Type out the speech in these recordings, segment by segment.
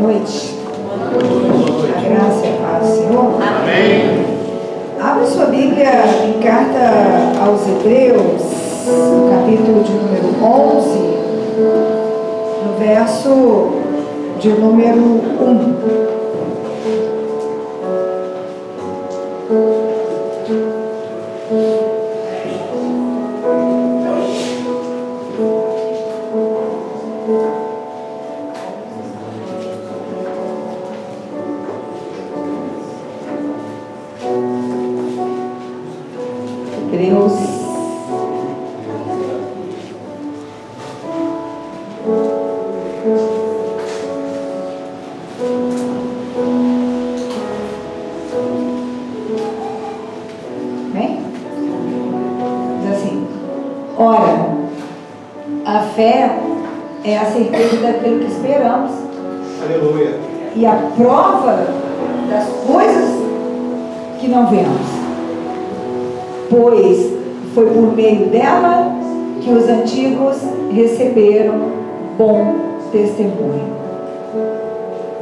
noite. A graça e a paz do Senhor. Amém. Abre sua Bíblia em carta aos Hebreus, no capítulo de número 11, no verso de número 1. Daquilo que esperamos. Aleluia. E a prova das coisas que não vemos, pois foi por meio dela que os antigos receberam bom testemunho.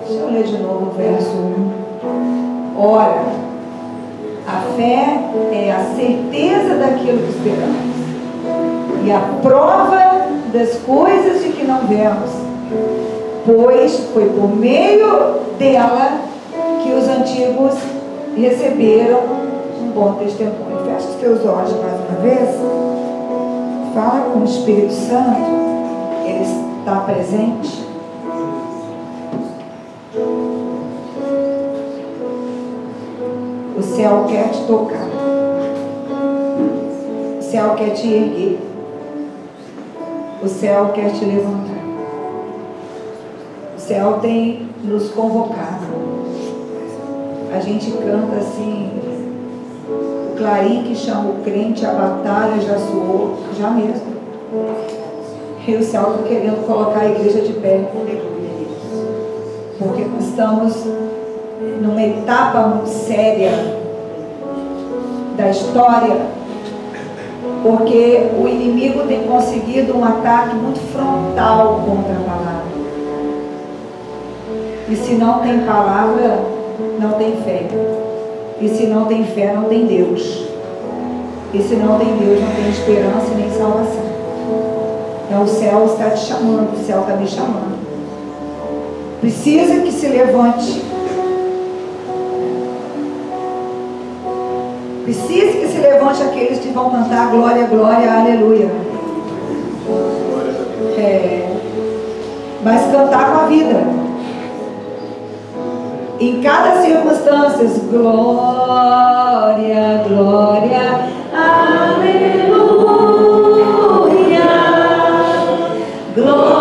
Deixa eu ler de novo o verso 1. Ora, a fé é a certeza daquilo que esperamos e a prova das coisas de que não vemos, pois foi por meio dela que os antigos receberam um bom testemunho. Fecha os teus olhos mais uma vez. Fala com o Espírito Santo. Ele está presente. O céu quer te tocar. O céu quer te erguer. O céu quer te levantar. O céu tem nos convocado. A gente canta assim: o clarim que chama o crente, a batalha já soou, já mesmo. E o céu está querendo colocar a igreja de pé. Porque nós estamos numa etapa muito séria da história. Porque o inimigo tem conseguido um ataque muito frontal contra a palavra. E se não tem palavra, não tem fé. E se não tem fé, não tem Deus. E se não tem Deus, não tem esperança e nem salvação. Então o céu está te chamando, o céu está me chamando. Precisa que se levante. Precisa que se levante aqueles que vão cantar glória, glória, aleluia. Mas cantar com a vida. Em cada circunstância, glória, glória, aleluia. Glória.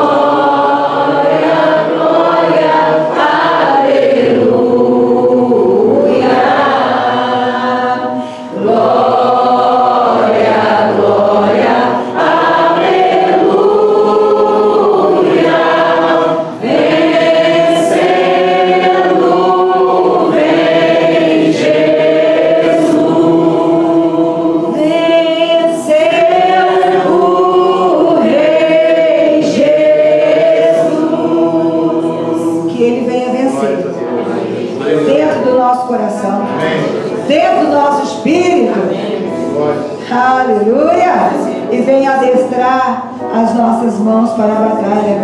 Aleluia! E vem adestrar as nossas mãos para a batalha.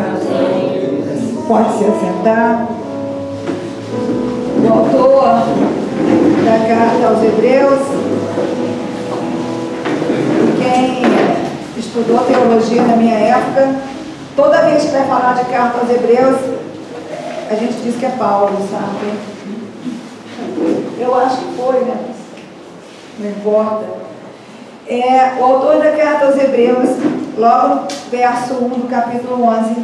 Pode se assentar. O autor da carta aos Hebreus, quem estudou teologia na minha época, toda vez que vai falar de carta aos Hebreus, a gente diz que é Paulo, sabe? Eu acho que foi, né? Não importa. O autor da carta aos Hebreus, logo no verso 1 do capítulo 11,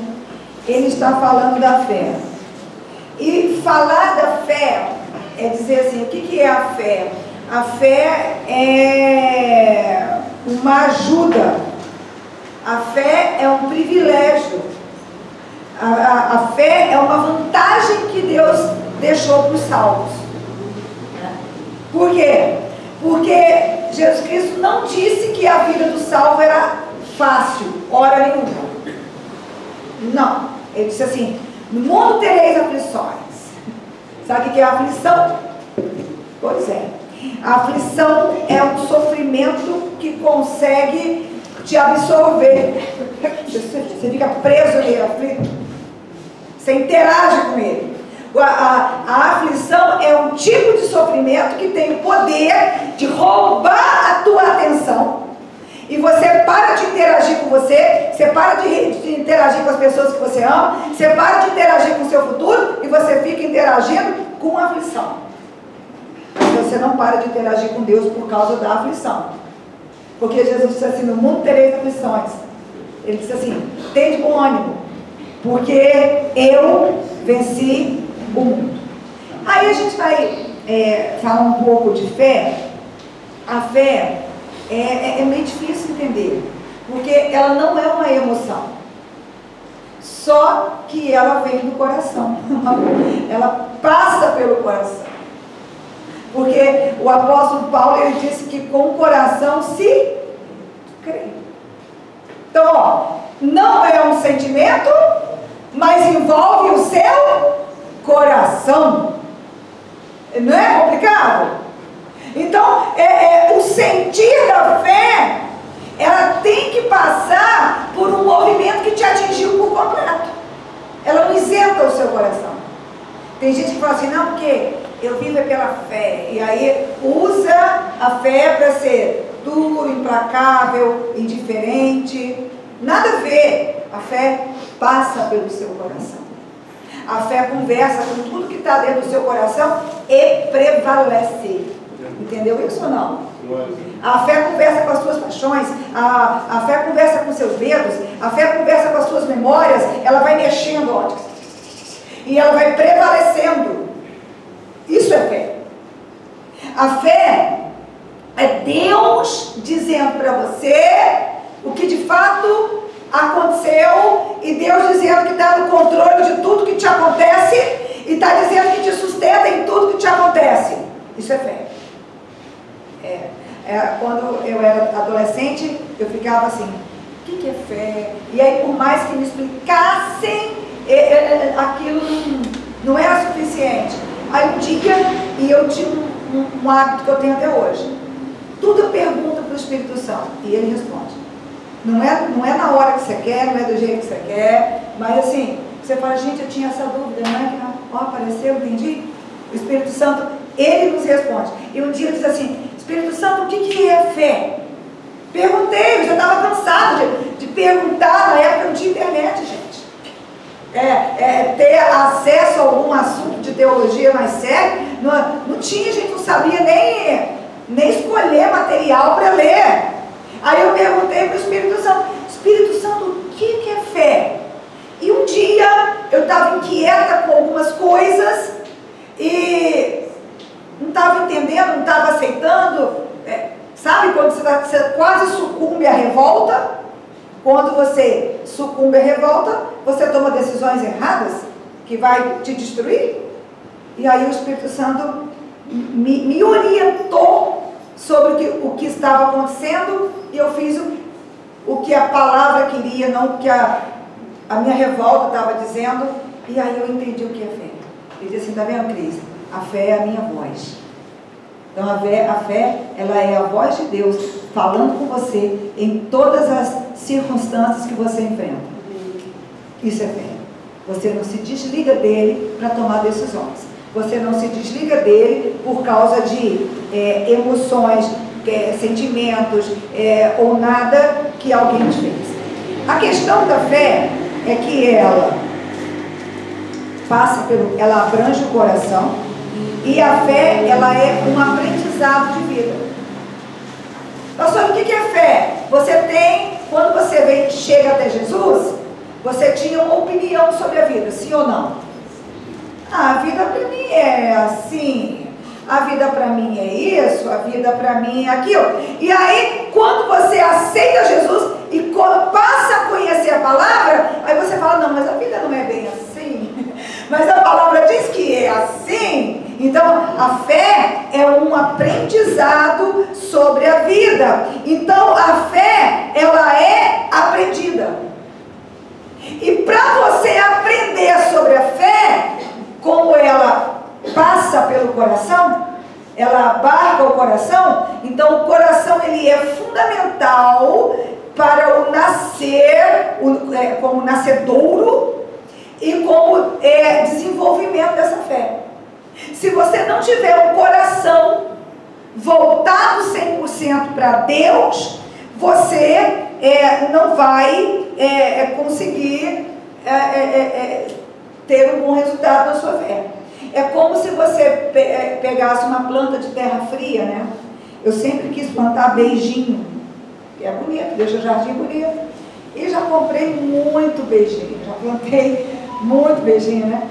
ele está falando da fé. E falar da fé é dizer assim: o que é a fé? A fé é uma ajuda. A fé é um privilégio. A fé é uma vantagem que Deus deixou para os salvos. Por quê? Porque Jesus Cristo não disse que a vida do salvo era fácil, hora nenhuma. Não. Ele disse assim: No mundo tereis aflições. Sabe o que é aflição? Pois é. A aflição é um sofrimento que consegue te absorver. Você fica preso nele, aflito. Você interage com ele. A aflição é um tipo de sofrimento que tem o poder de roubar a tua atenção. E você para de interagir com você, você para de interagir com as pessoas que você ama, você para de interagir com o seu futuro e você fica interagindo com a aflição. Mas você não para de interagir com Deus por causa da aflição. Porque Jesus disse assim, no mundo tereis aflições. Ele disse assim, tem de bom ânimo, porque eu venci o mundo. Aí a gente vai falar um pouco de fé. A fé é meio difícil entender, porque ela não é uma emoção, só que ela vem do coração, ela passa pelo coração, porque o apóstolo Paulo, ele disse que com o coração se crê. Então, ó, não é um sentimento, mas envolve o seu coração. Não é complicado? Então, o sentir da fé, ela tem que passar por um movimento que te atingiu por completo. Ela não isenta o seu coração. Tem gente que fala assim, não, porque eu vivo é pela fé. E aí usa a fé para ser duro, implacável, indiferente. Nada a ver. A fé passa pelo seu coração. A fé conversa com tudo que está dentro do seu coração e prevalece. Entendeu isso ou não? A fé conversa com as suas paixões, a fé conversa com seus medos, a fé conversa com as suas memórias, ela vai mexendo, ó, e ela vai prevalecendo. Isso é fé. A fé é Deus dizendo para você o que de fato aconteceu, e Deus dizendo que está no controle de tudo que te acontece, e está dizendo que te sustenta em tudo que te acontece. Isso é fé. Quando eu era adolescente, eu ficava assim, o que é fé? E aí, por mais que me explicassem, aquilo não era suficiente. Aí um dia, e eu tinha um hábito que eu tenho até hoje, tudo eu pergunto para o Espírito Santo, e ele responde. Não é na hora que você quer, não é do jeito que você quer, mas assim, você fala, gente, eu tinha essa dúvida, não é que não apareceu, entendi? O Espírito Santo, ele nos responde. E um dia eu disse assim, Espírito Santo, o que é fé? Perguntei, eu já estava cansado de perguntar, na época não tinha internet, gente. Ter acesso a algum assunto de teologia mais sério, não tinha, gente, não sabia nem escolher material para ler. Aí eu perguntei para o Espírito Santo, o que é fé? E um dia eu estava inquieta com algumas coisas e não estava entendendo, não estava aceitando. Sabe quando você quase sucumbe à revolta? Quando você sucumbe à revolta, você toma decisões erradas que vai te destruir. E aí o Espírito Santo me orientou sobre o que estava acontecendo, e eu fiz o que a palavra queria, não o que a minha revolta estava dizendo, e aí eu entendi o que é fé. Ele disse assim, está vendo, Cris? A fé é a minha voz. Então a fé, ela é a voz de Deus falando com você em todas as circunstâncias que você enfrenta. Isso é fé. Você não se desliga dele para tomar decisões. Você não se desliga dele por causa de emoções, sentimentos ou nada que alguém te fez. A questão da fé é que ela ela abrange o coração, e a fé, ela é um aprendizado de vida. Pastor, o que é fé? Você tem, quando você chega até Jesus, você tinha uma opinião sobre a vida, sim ou não? A vida para mim é assim, a vida para mim é isso, a vida para mim é aquilo. E aí, quando você aceita Jesus e passa a conhecer a palavra, aí você fala, não, mas a vida não é bem assim. Mas a palavra diz que é assim. Então, a fé é um aprendizado sobre a vida. Então, a fé, ela é aprendida. E para você aprender sobre a abarca o coração, então o coração ele é fundamental para o nascer, como nascedouro e como desenvolvimento dessa fé. Se você não tiver um coração voltado 100% para Deus, você não vai conseguir ter um bom resultado na sua fé. É como se você pegasse uma planta de terra fria, né? Eu sempre quis plantar beijinho, que é bonito, deixa o jardim bonito. E já comprei muito beijinho, já plantei muito beijinho, né?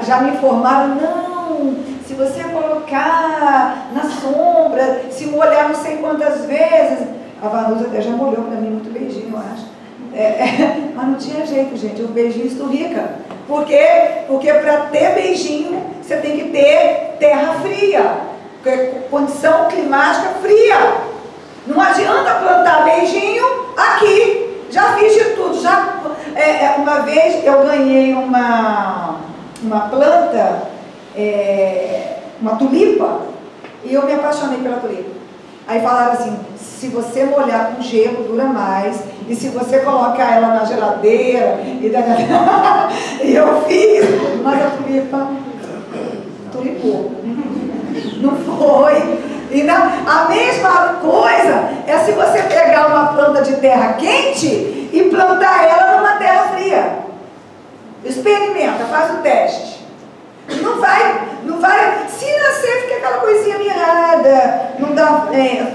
Já me informaram, não, se você colocar na sombra, se molhar não sei quantas vezes. A Vanusa até já molhou para mim muito beijinho, eu acho. Mas não tinha jeito, gente, o beijinho esturrica. Por quê? Porque para ter beijinho, você tem que ter terra fria, condição climática fria. Não adianta plantar beijinho aqui. Já fiz de tudo. Uma vez eu ganhei uma planta, uma tulipa, e eu me apaixonei pela tulipa. Aí falaram assim, se você molhar com gelo, dura mais. E se você colocar ela na geladeira, e eu fiz, mas a tulipa tulipou. Não foi. E a mesma coisa é se você pegar uma planta de terra quente e plantar ela numa terra fria. Experimenta, faz o teste. Não vai, se nascer fica aquela coisinha mirrada, não dá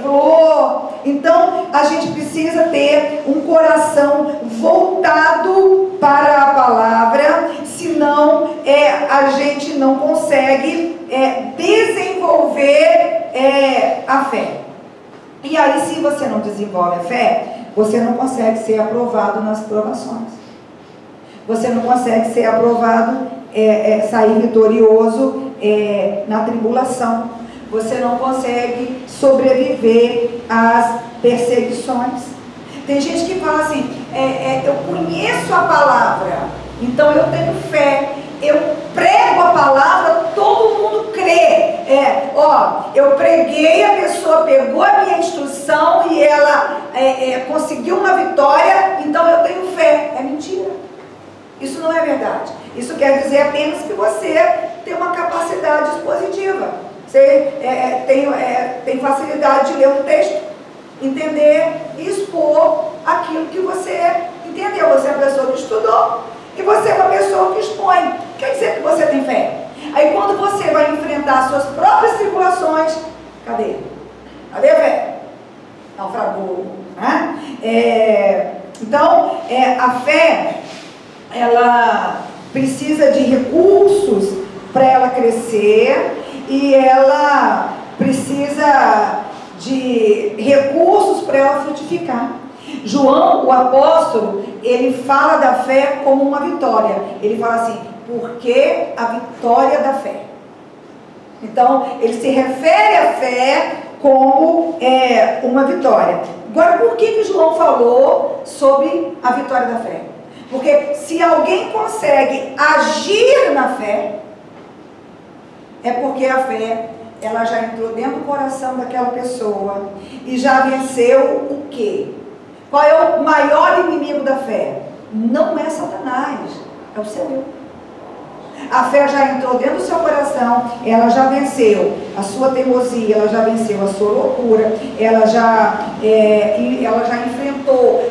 flor. Então a gente precisa ter um coração voltado para a palavra, senão a gente não consegue desenvolver a fé. E aí, se você não desenvolve a fé, você não consegue ser aprovado nas provações. Você não consegue ser aprovado, sair vitorioso na tribulação. Você não consegue sobreviver às perseguições. Tem gente que fala assim, eu conheço a palavra, então eu tenho fé, eu prego a palavra, todo mundo crê. Eu preguei, a pessoa pegou a minha instrução e ela conseguiu uma vitória, então eu tenho fé. É mentira. Isso não é verdade. Isso quer dizer apenas que você tem uma capacidade expositiva. Você tem facilidade de ler um texto, entender e expor aquilo que você entendeu. Você é uma pessoa que estudou e você é uma pessoa que expõe. Quer dizer que você tem fé. Aí quando você vai enfrentar suas próprias tribulações, cadê? Cadê a fé? Naufragou. Né? Então, a fé, ela precisa de recursos para ela crescer e ela precisa de recursos para ela frutificar. João, o apóstolo, ele fala da fé como uma vitória. Ele fala assim, porque a vitória da fé. Então, ele se refere à fé como uma vitória. Agora, por que João falou sobre a vitória da fé? Porque se alguém consegue agir na fé, é porque a fé, ela já entrou dentro do coração daquela pessoa e já venceu o quê? Qual é o maior inimigo da fé? Não é Satanás, é o seu eu. A fé já entrou dentro do seu coração, ela já venceu a sua teimosia, ela já venceu a sua loucura, ela já enfrentou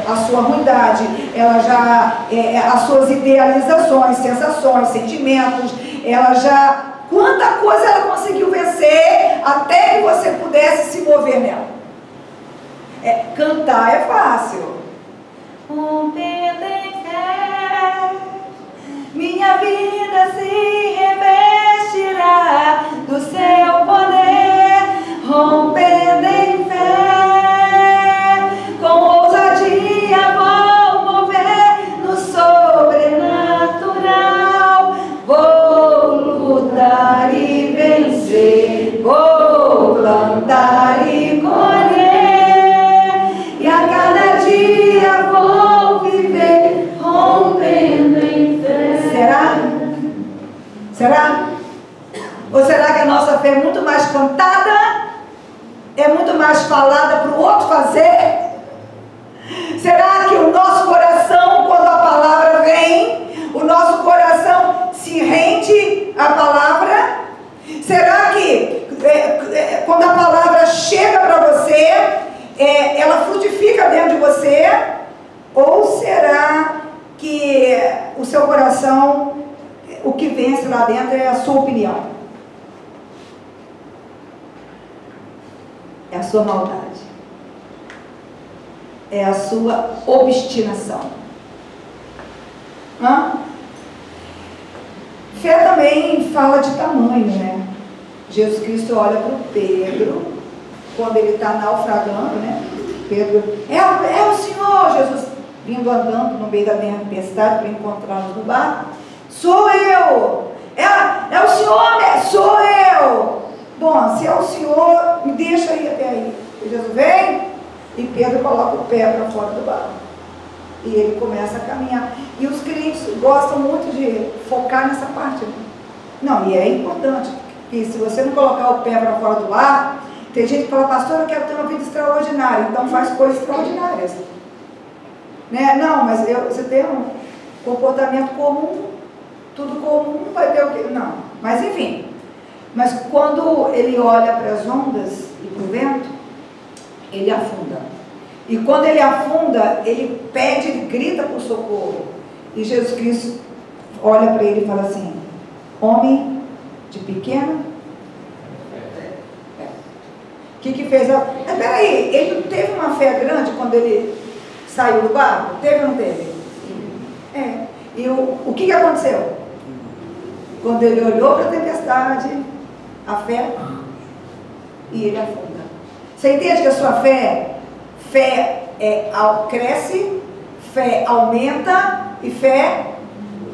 a sua ruindade, ela já, as suas idealizações, sensações, sentimentos, ela já, quanta coisa ela conseguiu vencer até que você pudesse se mover nela. Cantar é fácil. Rompendo em fé, minha vida se revestirá do seu poder. Rompendo em fé, com ousadia vou mover no sobrenatural. Vou lutar e vencer, vou plantar e colher. E a cada dia vou viver rompendo em fé. Será? Será? Ou será que a nossa fé é muito mais cantada? É muito mais falada para o outro fazer? Será que o nosso coração, quando a palavra vem, o nosso coração se rende à palavra? Será que quando a palavra chega para você, ela frutifica dentro de você? Ou será que o seu coração, o que vence lá dentro é a sua opinião? É a sua maldade. É a sua obstinação. Fé também fala de tamanho, né? Jesus Cristo olha para o Pedro, quando ele está naufragando, né? Pedro, é o Senhor, Jesus vindo andando no meio da tempestade para encontrá-los no barco. Sou eu! É o Senhor, sou eu! Bom, se é o Senhor, me deixa ir até aí. E Jesus vem e Pedro coloca o pé para fora do barco. E ele começa a caminhar. E os crentes gostam muito de focar nessa parte. Né? Não, e é importante, que se você não colocar o pé para fora do barco, tem gente que fala, pastor, eu quero ter uma vida extraordinária, então faz coisas extraordinárias. Né? Não, mas você tem um comportamento comum, tudo comum, vai ter o quê? Não, mas enfim. Mas quando ele olha para as ondas e para o vento, ele afunda. E quando ele afunda, ele pede, ele grita por socorro. E Jesus Cristo olha para ele e fala assim, homem de pequena? O que fez? Peraí, ele não teve uma fé grande quando ele saiu do barco? Teve ou não teve? E o que aconteceu? Quando ele olhou para a tempestade, a fé, e ele afunda. Você entende que a sua fé cresce, fé aumenta e fé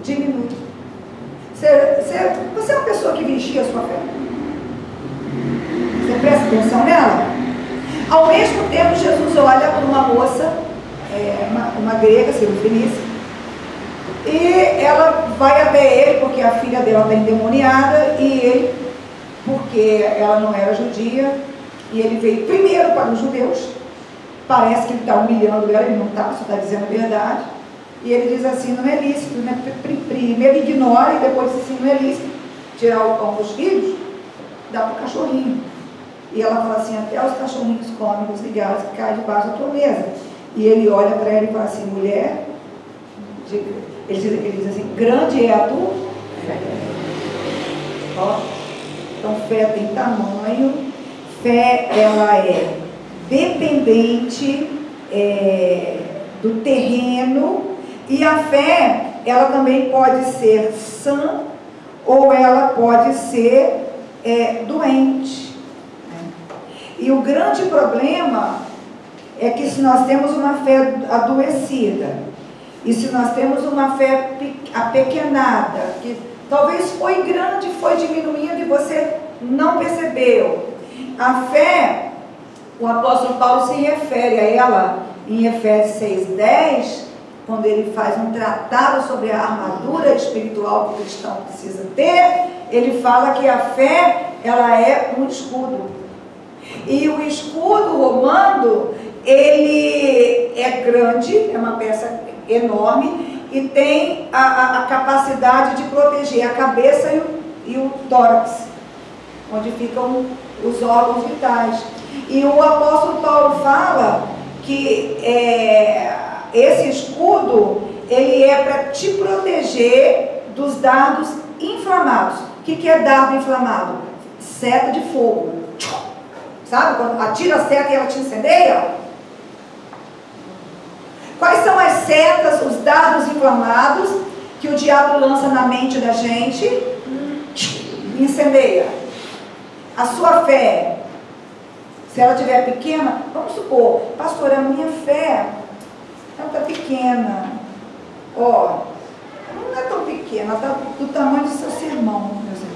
diminui. Você é uma pessoa que vigia a sua fé? Você presta atenção nela? Ao mesmo tempo, Jesus olha para uma moça, uma grega, Sirofenícia, e ela vai até ele, porque a filha dela está endemoniada, e ele, porque ela não era judia, e ele veio primeiro para os judeus, parece que ele está humilhando ela, ele não está, só está dizendo a verdade, e ele diz assim, não é lícito, né? Primeiro ignora, e depois diz assim, não é lícito tirar o pão dos filhos, dá para o cachorrinho. E ela fala assim, até os cachorrinhos comem os ligados que caem debaixo da tua mesa. E ele olha para ela e fala assim, mulher, ele diz assim, grande é a tua fé. Ó, então fé tem tamanho, fé ela é dependente do terreno, e a fé ela também pode ser sã ou ela pode ser doente. E o grande problema é que se nós temos uma fé adoecida, e se nós temos uma fé apequenada, que talvez foi grande, foi diminuindo e você não percebeu. A fé, o apóstolo Paulo se refere a ela em Efésios 6:10, quando ele faz um tratado sobre a armadura espiritual que o cristão precisa ter, ele fala que a fé, ela é um escudo. E o escudo romano, ele é grande, é uma peça enorme, e tem a capacidade de proteger a cabeça e o tórax, onde ficam os órgãos vitais. E o apóstolo Paulo fala que esse escudo, ele é para te proteger dos dardos inflamados. O que é dardo inflamado? Seta de fogo. Sabe, quando atira a seta e ela te incendeia? Quais são as setas, os dardos inflamados que o diabo lança na mente da gente? Incendeia. A sua fé, se ela estiver pequena, vamos supor, pastor, a minha fé, ela está pequena. Ó, não é tão pequena, ela está do tamanho do seu sermão, meus irmãos.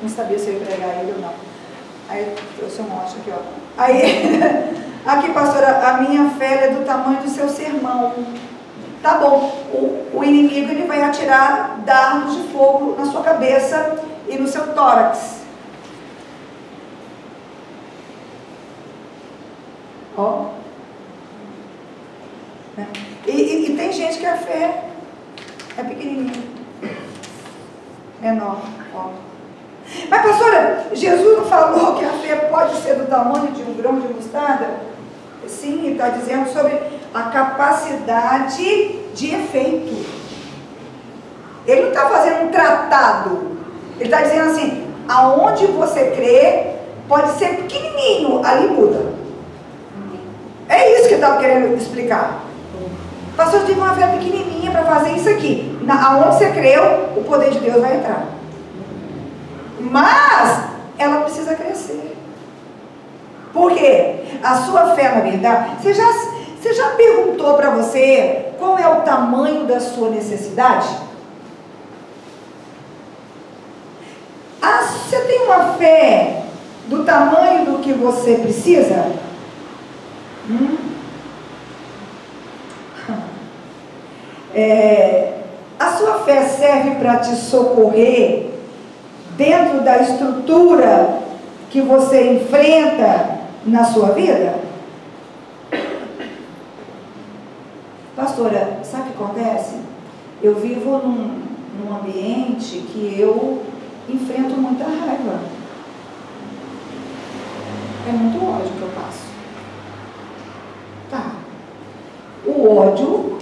Não sabia se eu ia pregar ele ou não. Aí trouxe um monte aqui, ó. Aí, aqui, pastora, a minha fé é do tamanho do seu sermão. Tá bom, o inimigo ele vai atirar dardos de fogo na sua cabeça e no seu tórax. Ó. E tem gente que a fé é pequenininha, menor. Ó. Mas, pastora, Jesus não falou que a fé pode ser do tamanho de um grão de mostarda? Sim, ele está dizendo sobre a capacidade de efeito. Ele não está fazendo um tratado. Ele está dizendo assim, aonde você crê, pode ser pequenininho, ali muda. É isso que ele estava querendo explicar. Pastor, eu tive uma fé pequenininha para fazer isso aqui. Aonde você creu, o poder de Deus vai entrar. Mas ela precisa crescer. Por quê? A sua fé, na verdade, você já perguntou para você qual é o tamanho da sua necessidade? Você tem uma fé do tamanho do que você precisa? A sua fé serve para te socorrer dentro da estrutura que você enfrenta na sua vida? Pastora, sabe o que acontece? Eu vivo num ambiente que eu enfrento muita raiva. É muito ódio que eu passo. Tá. O ódio,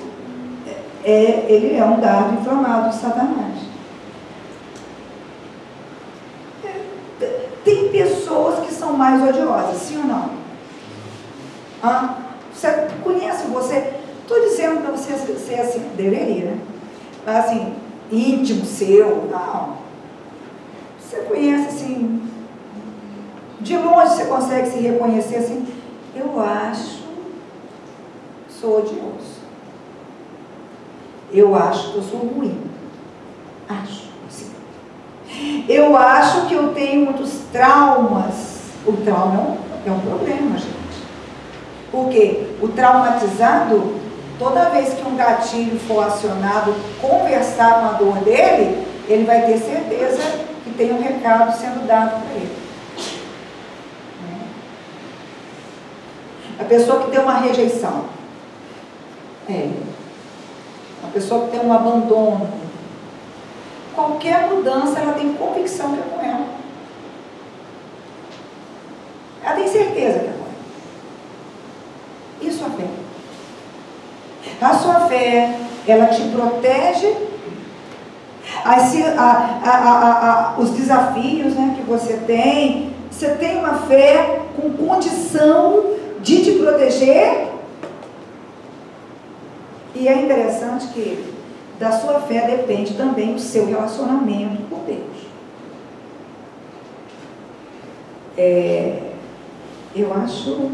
ele é um dardo inflamado de Satanás. Tem pessoas que são mais odiosas, sim ou não? Você conhece você? Estou dizendo para você ser assim, deveria, né? Mas assim, íntimo seu, não. Você conhece assim, de longe você consegue se reconhecer assim, eu acho, sou odioso. Eu acho que eu sou ruim. Acho, sim. Eu acho que eu tenho muitos traumas. O trauma é um problema, gente. Porque o traumatizado, toda vez que um gatilho for acionado, conversar com a dor dele, ele vai ter certeza que tem um recado sendo dado para ele. A pessoa que tem uma rejeição, a pessoa que tem um abandono, qualquer mudança ela tem convicção que é com ela. Ela tem certeza que é com ela. Isso é a fé. A sua fé, ela te protege. Os desafios, né, que você tem uma fé com condição de te proteger. E é interessante que da sua fé depende também o seu relacionamento com Deus. Eu acho...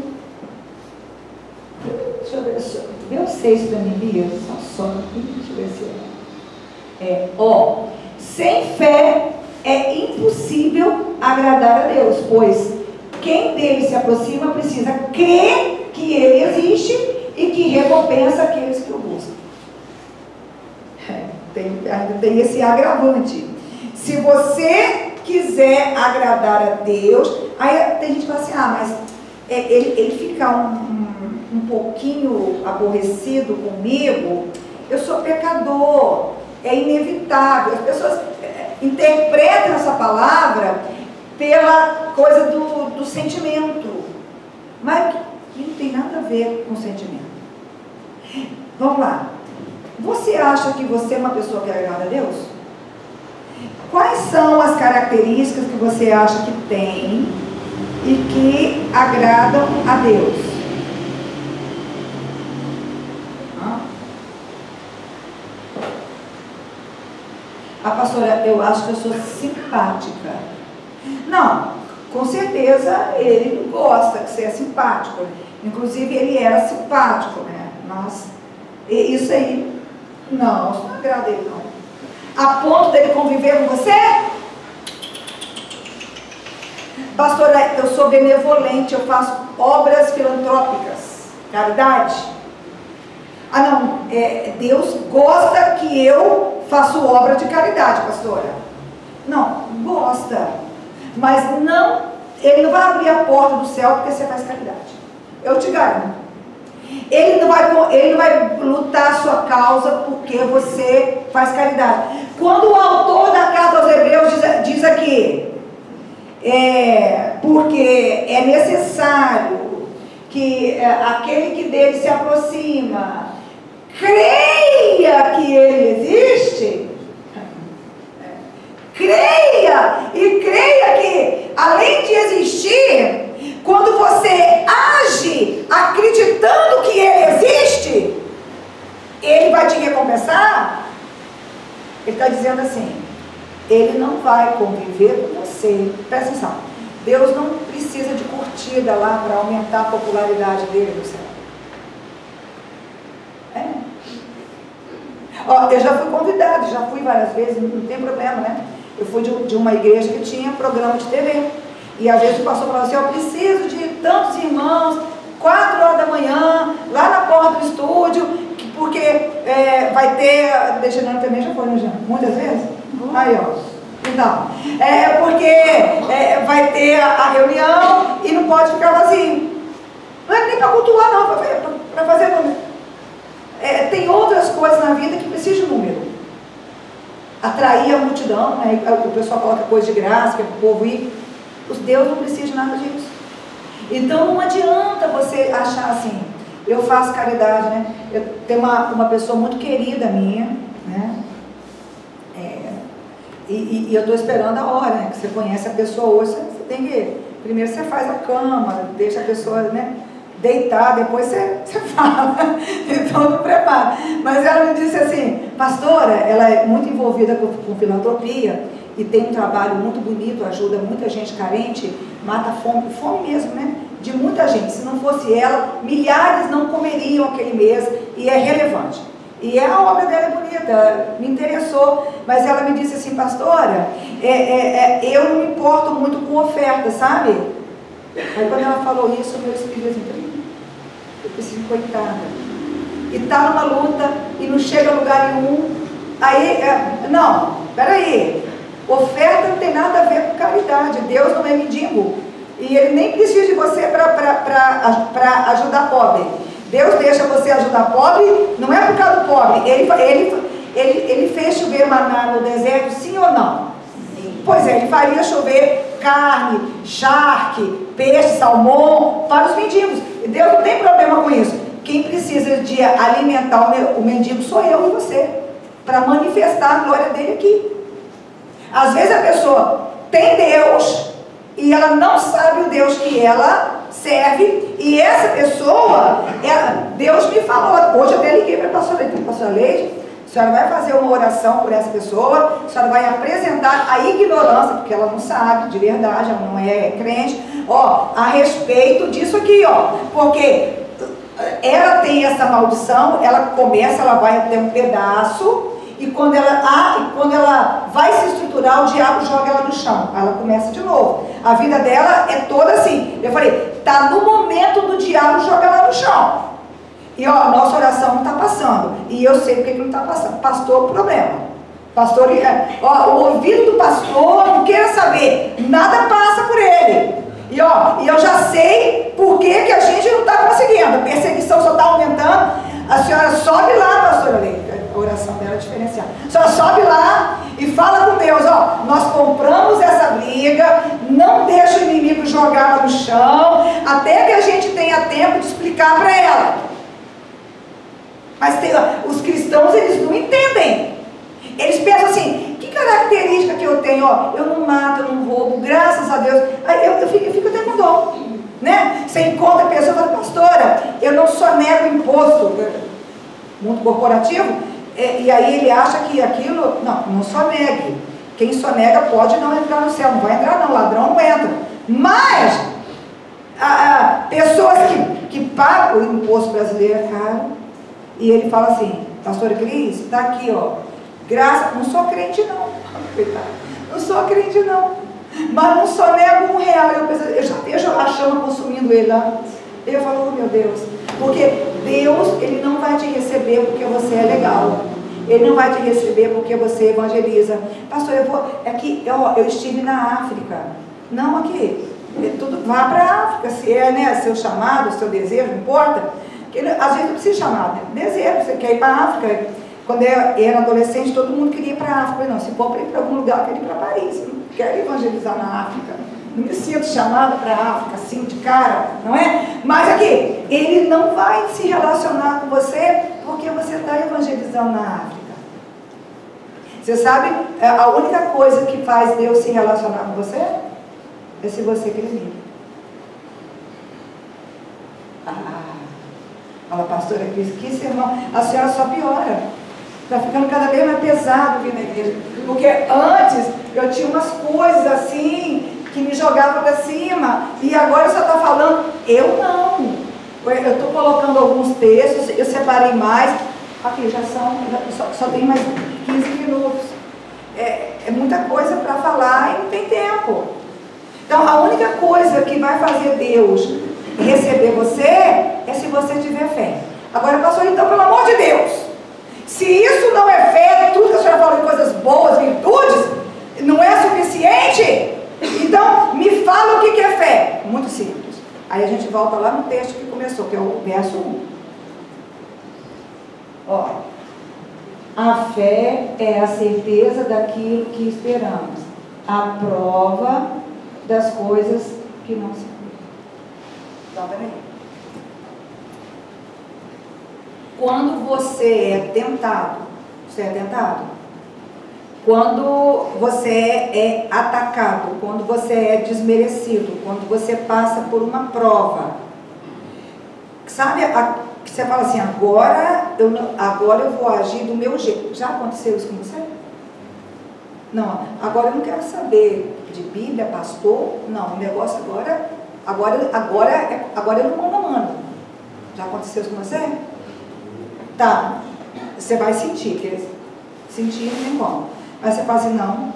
Deixa eu ver, deu 6 para mim, Bia? Só aqui, deixa eu ver se sem fé é impossível agradar a Deus, pois quem dele se aproxima precisa crer que ele existe e que recompensa aqueles que o buscam. Tem esse agravante. Se você quiser agradar a Deus, aí tem gente que fala assim, mas ele fica um pouquinho aborrecido comigo, eu sou pecador, é inevitável. As pessoas interpretam essa palavra pela coisa do sentimento, mas não tem nada a ver com sentimento. Vamos lá. Você acha que você é uma pessoa que agrada a Deus? Quais são as características que você acha que tem e que agradam a Deus? Pastora, eu acho que eu sou simpática. Não, com certeza ele gosta que você é simpático. Inclusive ele era simpático, né? Mas isso aí, não, isso não agrada ele não. A ponto dele conviver com você? Pastora, eu sou benevolente, eu faço obras filantrópicas, caridade. Ah, não, Deus gosta que eu faça obra de caridade, pastora. Não, gosta. Mas não, Ele não vai abrir a porta do céu porque você faz caridade. Eu te garanto. Ele não vai lutar a sua causa porque você faz caridade. Quando o autor da carta aos Hebreus diz aqui, porque é necessário que aquele que dele se aproxima creia que ele existe, creia que além de existir, quando você age acreditando que ele existe, ele vai te recompensar. Ele está dizendo assim, ele não vai conviver com você. Presta atenção, Deus não precisa de curtida lá para aumentar a popularidade dele no céu. Ó, eu já fui convidado, já fui várias vezes, não tem problema, né? Eu fui de uma igreja que tinha programa de TV. E às vezes o pastor falava assim, eu preciso de tantos irmãos, 4 horas da manhã, lá na porta do estúdio, porque vai ter, Dejanane também já foi, né, Jean? Muitas vezes? Aí, ó. Então, porque vai ter a reunião e não pode ficar vazio. Não é nem para cultuar, não, para fazer número. Tem outras coisas na vida que precisam de número. Atrair a multidão, né? O pessoal coloca coisa de graça, que é para o povo ir. Os Deus não precisa de nada disso. Então não adianta você achar assim, eu faço caridade, né? Eu tenho uma pessoa muito querida minha, né? E eu estou esperando a hora, né? Que você conhece a pessoa hoje, você tem que... Primeiro você faz a cama, deixa a pessoa, né, deitar, depois você fala. Então não prepara. Mas ela me disse assim, pastora, ela é muito envolvida com filantropia e tem um trabalho muito bonito, ajuda muita gente carente, mata fome mesmo, né? De muita gente. Se não fosse ela, milhares não comeriam aquele mês, e é relevante. E a obra dela é bonita, me interessou, mas ela me disse assim, pastora, eu não me importo muito com oferta, sabe? Aí quando ela falou isso, o meu espírito assim, eu preciso, coitada, e está numa luta, e não chega a lugar nenhum, aí, não, peraí, oferta não tem nada a ver com caridade, Deus não é mendigo, e Ele nem precisa de você para ajudar pobre. Deus deixa você ajudar pobre, não é por causa do pobre, ele fez chover maná no deserto, sim ou não? Sim. Pois é, Ele faria chover carne, charque, peixe, salmão, para os mendigos. Deus não tem problema com isso. Quem precisa de alimentar o mendigo sou eu e você, para manifestar a glória dele aqui. Às vezes a pessoa tem Deus, e ela não sabe o Deus que ela serve, e essa pessoa, Deus me falou, hoje eu até liguei para a pastora Leide, a senhora vai fazer uma oração por essa pessoa, a senhora vai apresentar a ignorância, porque ela não sabe de verdade, ela não é crente, ó, a respeito disso aqui, ó, porque ela tem essa maldição, ela vai ter um pedaço, e quando ela vai se estruturar, o diabo joga ela no chão. Ela começa de novo. A vida dela é toda assim. Eu falei, está no momento do diabo jogar ela no chão. E ó, nossa oração não está passando. E eu sei porque que não está passando. Pastor, problema. Pastor, ó, o ouvido do pastor não queira saber. Nada passa por ele. E ó, eu já sei por que a gente não está conseguindo. A perseguição só está aumentando. A senhora sobe lá, pastora Leite. A oração dela é diferenciada. A senhora sobe lá e fala com Deus, ó, nós compramos essa briga, não deixa o inimigo jogar ela no chão, até que a gente tenha tempo de explicar para ela. Mas os cristãos, eles não entendem. Eles pensam assim, que característica que eu tenho? Ó, eu não mato, eu não roubo, graças a Deus. Aí eu fico até com dó, né? Você encontra a pessoa e fala, pastora, eu não sonego imposto, mundo corporativo, e aí ele acha que aquilo, não sonegue. Quem sonega pode não entrar no céu, não vai entrar não, ladrão não entra. Mas, pessoas que pagam o imposto brasileiro é caro, e ele fala assim, pastora Cris, está aqui, ó, graça, não sou crente não, coitado, não sou crente não, mas não sonego R$1, eu já vejo a chama consumindo ele lá, eu falo, oh meu Deus, Porque Deus, Ele não vai te receber porque você é legal. Ele não vai te receber porque você evangeliza. Pastor, eu estive na África. Não aqui. Vá para a África, se é, né, seu chamado, seu desejo, não importa. Às vezes não precisa chamar, né? Desejo, você quer ir para a África. Quando eu era adolescente, todo mundo queria ir para a África. Não, se for para ir para algum lugar, eu quero ir para Paris. Eu não quero evangelizar na África. Não me sinto chamada para a África, assim, de cara, não é? Mas aqui, Ele não vai se relacionar com você porque você está evangelizando na África. Você sabe, a única coisa que faz Deus se relacionar com você é se você crer nele. Fala, pastora Cris, que sermão, a senhora só piora. Está ficando cada vez mais pesado vir na igreja. Porque antes eu tinha umas coisas assim que me jogavam para cima. E agora você está falando, eu não. Eu estou colocando alguns textos, eu separei mais. Aqui já só tem mais 15 minutos. É muita coisa para falar e não tem tempo. Então a única coisa que vai fazer Deus receber você é se você tiver fé. Agora, pastor, então, pelo amor de Deus, se isso não é fé, tudo que a senhora falou de coisas boas, virtudes, não é suficiente, então me fala o que é fé. Muito simples. Aí a gente volta lá no texto que começou, que é o verso 1. Ó, a fé é a certeza daquilo que esperamos, a prova das coisas que não se veem. Então, peraí. Quando você é tentado, quando você é atacado, quando você é desmerecido, quando você passa por uma prova, sabe, que você fala assim, agora eu vou agir do meu jeito. Já aconteceu isso com você? Não, agora eu não quero saber de Bíblia, pastor, não, o negócio agora eu não mando. Já aconteceu isso com você? Tá, você vai sentir, porque sentir não tem como. Mas você fala assim, não,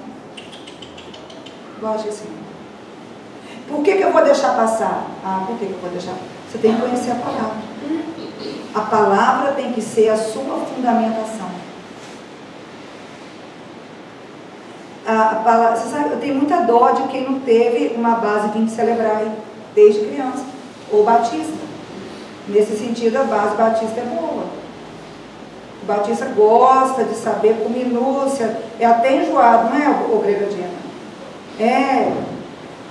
eu acho assim. Por que eu vou deixar passar? Por que eu vou deixar? Você tem que conhecer a palavra. A palavra tem que ser a sua fundamentação. Você sabe, eu tenho muita dó de quem não teve uma base de celebrar desde criança, ou batista. Nesse sentido, a base batista é boa. O batista gosta de saber com minúcia, é até enjoado, não é, o Gregadina?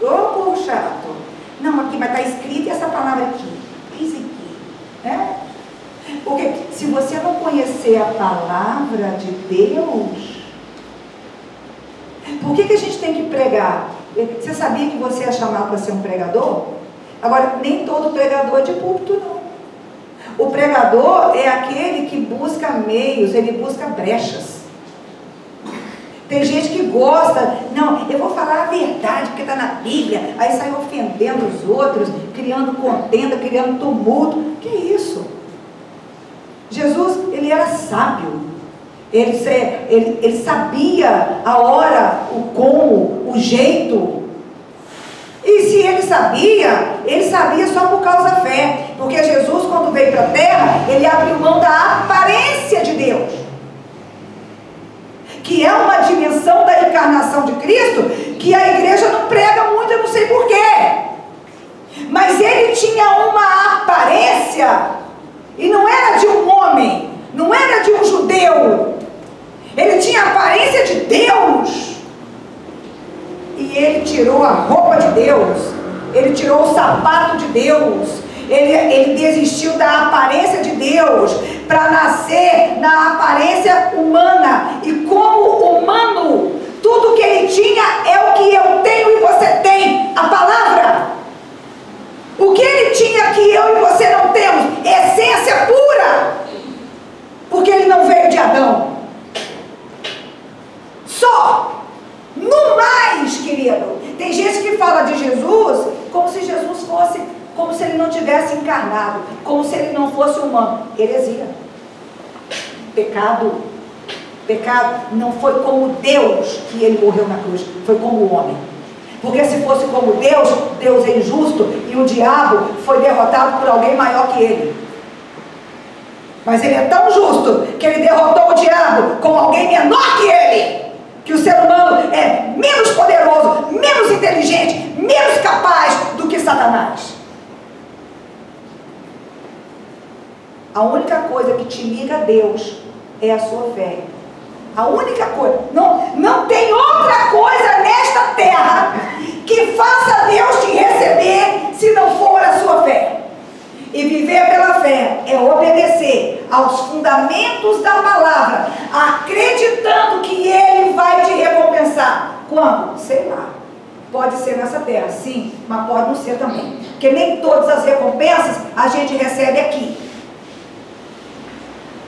Povo chato. Não, aqui, mas está escrito essa palavra aqui. Isso aqui. Porque se você não conhecer a palavra de Deus, por que a gente tem que pregar? Você sabia que você é chamado para ser um pregador? Agora, nem todo pregador é de púlpito, não. O pregador é aquele que busca meios, ele busca brechas. Tem gente que gosta, não, eu vou falar a verdade, porque está na Bíblia, aí sai ofendendo os outros, criando contenda, criando tumulto. Que isso? Jesus, ele era sábio. Ele sabia a hora, o como, o jeito. E se ele sabia só por causa da fé. Porque Jesus, quando veio para a terra, ele abriu mão da aparência de Deus, que é uma dimensão da encarnação de Cristo, que a igreja não prega muito, eu não sei porquê. Mas ele tinha uma aparência, e não era de um homem, não era de um judeu, ele tinha a aparência de Deus. E ele tirou a roupa de Deus, ele tirou o sapato de Deus, ele desistiu da aparência de Deus para nascer na aparência humana. E como humano, tudo que ele tinha é o que eu tenho e você tem, a palavra. O que ele tinha que eu e você não temos? Essência pura. Porque ele não veio de Adão. Só. No mais, querido, tem gente que fala de Jesus como se Jesus fosse, como se ele não tivesse encarnado, como se ele não fosse humano. Heresia. Pecado. Não foi como Deus que ele morreu na cruz, foi como homem. Porque se fosse como Deus, Deus é injusto e o diabo foi derrotado por alguém maior que ele. Mas ele é tão justo que ele derrotou o diabo com alguém menor que ele. Que o ser humano é menos poderoso, menos inteligente, menos capaz do que Satanás. A única coisa que te liga a Deus é a sua fé. A única coisa. Não tem outra coisa nesta terra que faça Deus te receber se não for a sua fé. E viver pela fé é obedecer aos fundamentos da palavra, acreditando que Ele vai te recompensar. Quando? Sei lá. Pode ser nessa terra, sim, mas pode não ser também. Porque nem todas as recompensas a gente recebe aqui.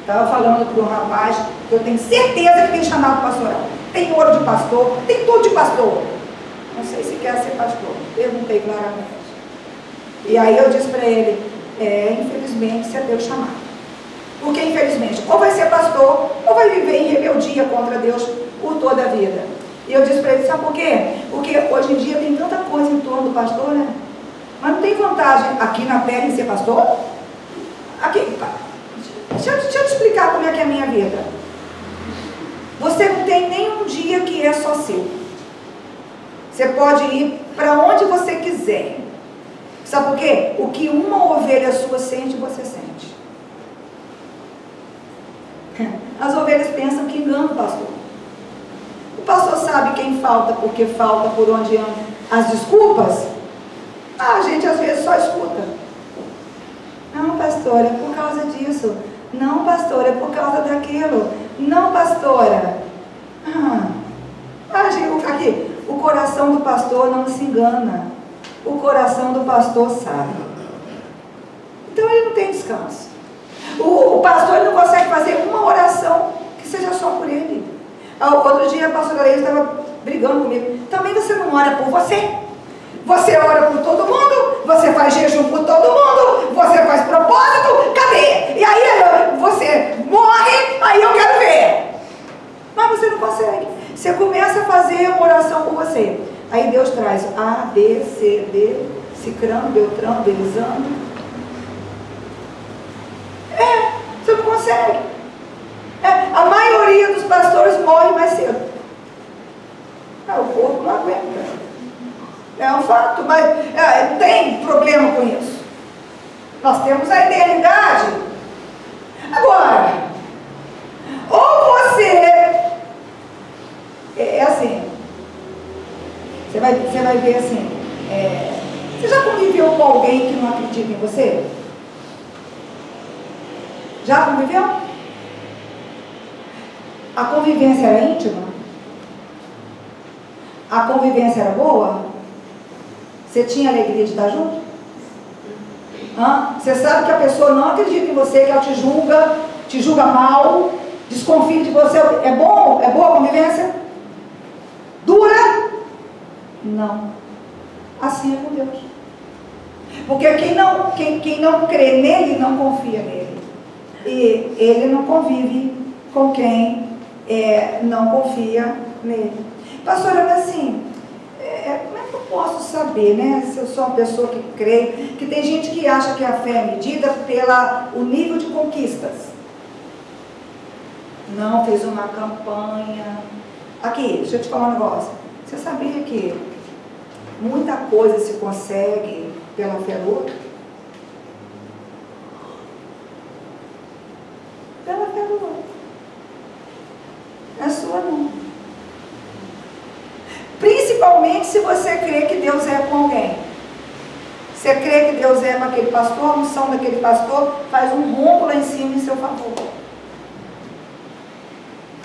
Estava falando para um rapaz que eu tenho certeza que tem chamado pastoral. Tem ouro de pastor, tem tudo de pastor. Não sei se quer ser pastor. Perguntei claramente. E aí eu disse para ele, infelizmente, você é Deus chamado. Porque infelizmente, ou vai ser pastor, ou vai viver em rebeldia contra Deus por toda a vida. E eu disse para ele, sabe por quê? Porque hoje em dia tem tanta coisa em torno do pastor, né? Mas não tem vantagem aqui na terra em ser pastor? Aqui, deixa eu te explicar como é que é a minha vida. Você não tem nenhum dia que é só seu. Você pode ir para onde você quiser. Sabe por quê? O que uma ovelha sua sente, você sente. As ovelhas pensam que engana o pastor. O pastor sabe quem falta, porque falta, por onde anda. As desculpas, a gente às vezes só escuta. Não, pastora, é por causa disso. Não, pastora, é por causa daquilo. Não, pastora. Aqui, o coração do pastor não se engana. O coração do pastor sabe. Então ele não tem descanso. O pastor ele não consegue fazer uma oração que seja só por ele. Outro dia a pastora Leite estava brigando comigo. Também você não ora por você? Você ora por todo mundo? Você faz jejum por todo mundo? Você faz propósito? Cadê? E aí você morre, aí eu quero ver. Mas você não consegue. Você começa a fazer uma oração por você. Aí Deus traz A, B, C, D, Cicrano, Beltrano, Belizano. Você não consegue. A maioria dos pastores morre mais cedo. O corpo não aguenta. É um fato, mas tem problema com isso. Nós temos a eternidade. Agora, ou você assim, você vai ver assim, você já conviveu com alguém que não acredita em você? Já conviveu? A convivência era íntima? A convivência era boa? Você tinha alegria de estar junto? Você sabe que a pessoa não acredita em você, que ela te julga mal, desconfia de você. É bom? É boa a convivência? Dura? Não. Assim é com Deus. Porque quem não crê nele, não confia nele. E ele não convive com quem não confia nele. Pastora, mas assim, como é que eu posso saber, né? Se eu sou uma pessoa que crê, que tem gente que acha que a fé é medida pelo nível de conquistas. Não, fez uma campanha. Aqui, deixa eu te falar um negócio. Você sabia que muita coisa se consegue pela fé do outro? Pela fé do outro. A sua não. Principalmente se você crê que Deus é com alguém. Você crê que Deus é com aquele pastor, a unção daquele pastor faz um rombo lá em cima em seu favor.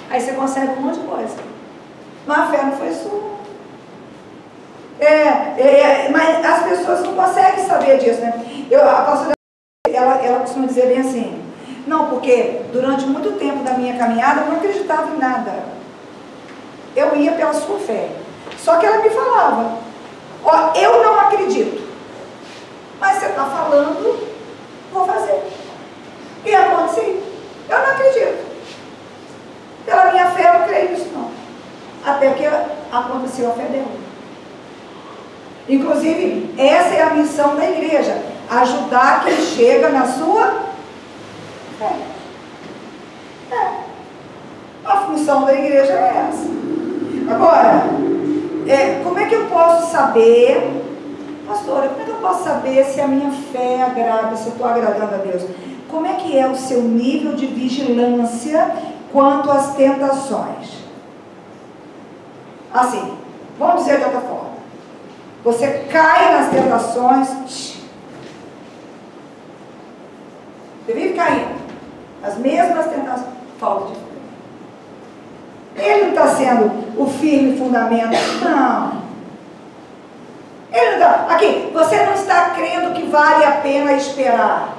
Aí você consegue um monte de coisa. Mas a fé não foi sua. Mas as pessoas não conseguem saber disso, né? A pastora, ela costuma dizer bem assim, não, porque durante muito tempo da minha caminhada eu não acreditava em nada. Eu ia pela sua fé. Só que ela me falava, eu não acredito. Mas você está falando, vou fazer. E aconteceu. Eu não acredito. Pela minha fé eu não creio nisso não. Até que aconteceu a fé dela. Inclusive, essa é a missão da igreja. Ajudar quem chega na sua fé. função da igreja é essa. Agora, como é que eu posso saber, pastora, como é que eu posso saber se a minha fé agrada, se eu estou agradando a Deus? Como é que é o seu nível de vigilância quanto às tentações? Assim, vamos dizer de outra forma. Você cai nas tentações, você vive caindo, as mesmas tentações, falta de fé. Ele não está sendo o firme fundamento, não. Ele não está, aqui, você não está crendo que vale a pena esperar.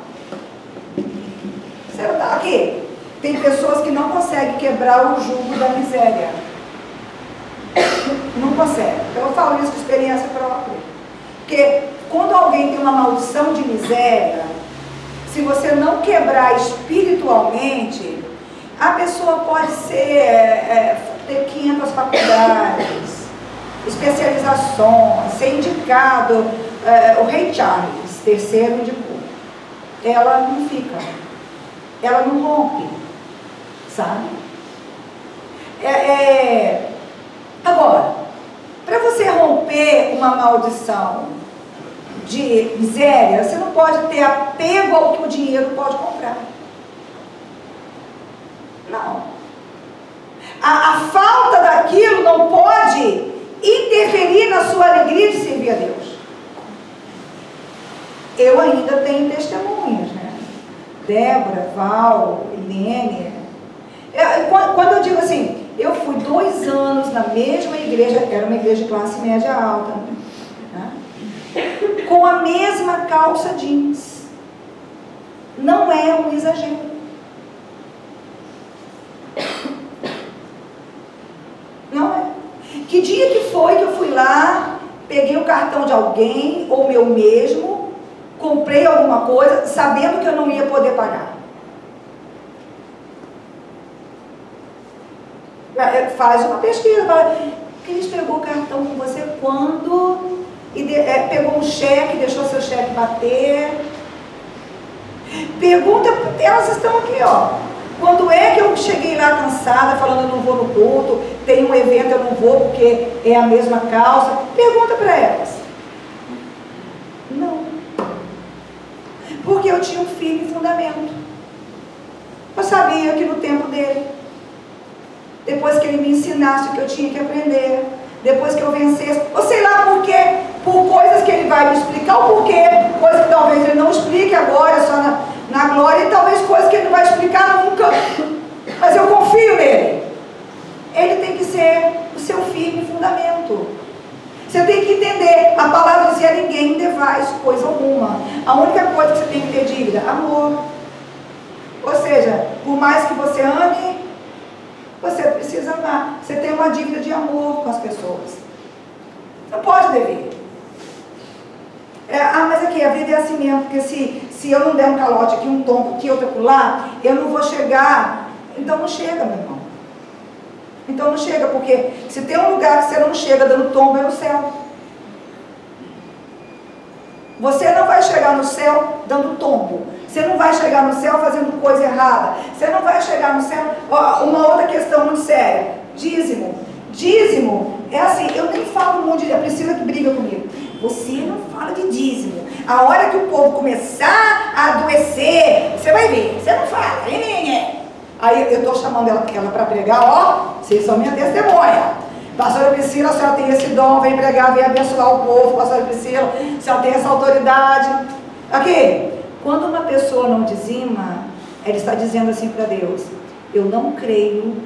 Você não está aqui. Tem pessoas que não conseguem quebrar o jugo da miséria. Não consegue. Eu falo isso de experiência própria. Porque quando alguém tem uma maldição de miséria, se você não quebrar espiritualmente, a pessoa pode ter 500 faculdades, especializações, ser indicado, o rei Charles III indicou. Ela não fica. Ela não rompe. Sabe? Agora, para você romper uma maldição de miséria, você não pode ter apego ao que o dinheiro pode comprar. Não. A falta daquilo não pode interferir na sua alegria de servir a Deus. Eu ainda tenho testemunhas, né? Débora, Val, Helene. Quando eu digo assim, eu fui 2 anos na mesma igreja, era uma igreja de classe média alta, né? Com a mesma calça jeans. Não é um exagero. Não é. Que dia que foi que eu fui lá, peguei o cartão de alguém, ou meu mesmo, comprei alguma coisa, sabendo que eu não ia poder pagar? Faz uma pesquisa, fala, Cris pegou o cartão com você quando? E pegou um cheque, deixou seu cheque bater. Pergunta, elas estão aqui, ó. Quando é que eu cheguei lá cansada, falando eu não vou no culto, tem um evento, eu não vou porque é a mesma causa? Pergunta para elas. Não. Porque eu tinha um firme fundamento. Eu sabia que no tempo dele, depois que ele me ensinasse o que eu tinha que aprender, depois que eu vencesse, ou sei lá por quê, por coisas que ele vai me explicar o porquê, coisas que talvez ele não explique agora, só na glória, e talvez coisas que ele não vai explicar nunca, mas eu confio nele. Ele tem que ser o seu firme fundamento. Você tem que entender, a palavra dizia, ninguém devais coisa alguma. A única coisa que você tem que ter dívida, amor. Ou seja, por mais que você ame, você precisa amar. Você tem uma dívida de amor com as pessoas. Não pode dever. Mas aqui, a vida é assim mesmo, porque se eu não der um calote aqui, um tombo aqui, outro lá, eu não vou chegar. Então não chega, meu irmão. Então não chega, porque se tem um lugar que você não chega dando tombo, é no céu. Você não vai chegar no céu dando tombo. Você não vai chegar no céu fazendo coisa errada. Você não vai chegar no céu... Uma outra questão muito séria. Dízimo. Dízimo é assim, eu nem falo muito de... A Priscila que briga comigo. Você não fala de dízimo. A hora que o povo começar a adoecer, você vai ver. Você não fala. Aí eu estou chamando ela para pregar, ó. Vocês são minha testemunha. Pastora Priscila, a senhora tem esse dom, vem pregar, vem abençoar o povo. Pastora Priscila, a senhora tem essa autoridade. Aqui, quando uma pessoa não dizima, ela está dizendo assim para Deus, eu não creio,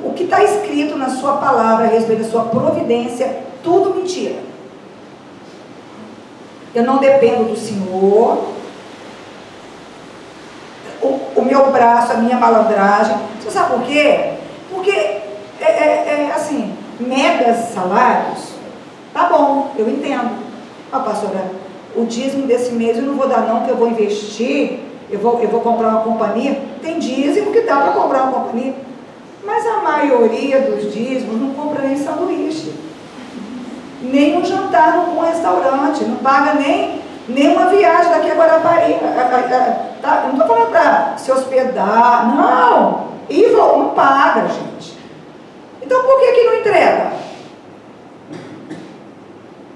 o que está escrito na sua palavra a respeito da sua providência, tudo mentira. Eu não dependo do Senhor, o meu braço, a minha malandragem. Você sabe por quê? Porque, assim, megas salários, tá bom, eu entendo. Pastora, o dízimo desse mês eu não vou dar não, que eu vou investir, eu vou comprar uma companhia. Tem dízimo que dá para comprar uma companhia. Mas a maioria dos dízimos não compra nem sanduíche, nem um jantar num restaurante, não paga nem uma viagem daqui a Guarapari. Não estou falando para se hospedar, não. E não paga, gente. Então por que não entrega?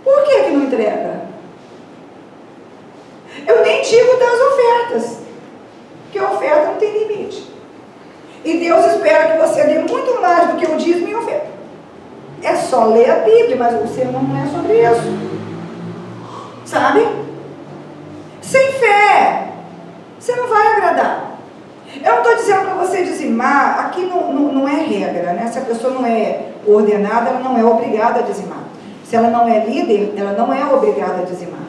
Por que não entrega? Eu nem digo das ofertas, porque a oferta não tem limite. E Deus espera que você dê muito mais do que o dízimo e oferta. É só ler a Bíblia, mas o sermão não é sobre isso. Sabe? Sem fé, você não vai agradar. Eu não estou dizendo para você dizimar, aqui não é regra, né? Se a pessoa não é ordenada, ela não é obrigada a dizimar. Se ela não é líder, ela não é obrigada a dizimar.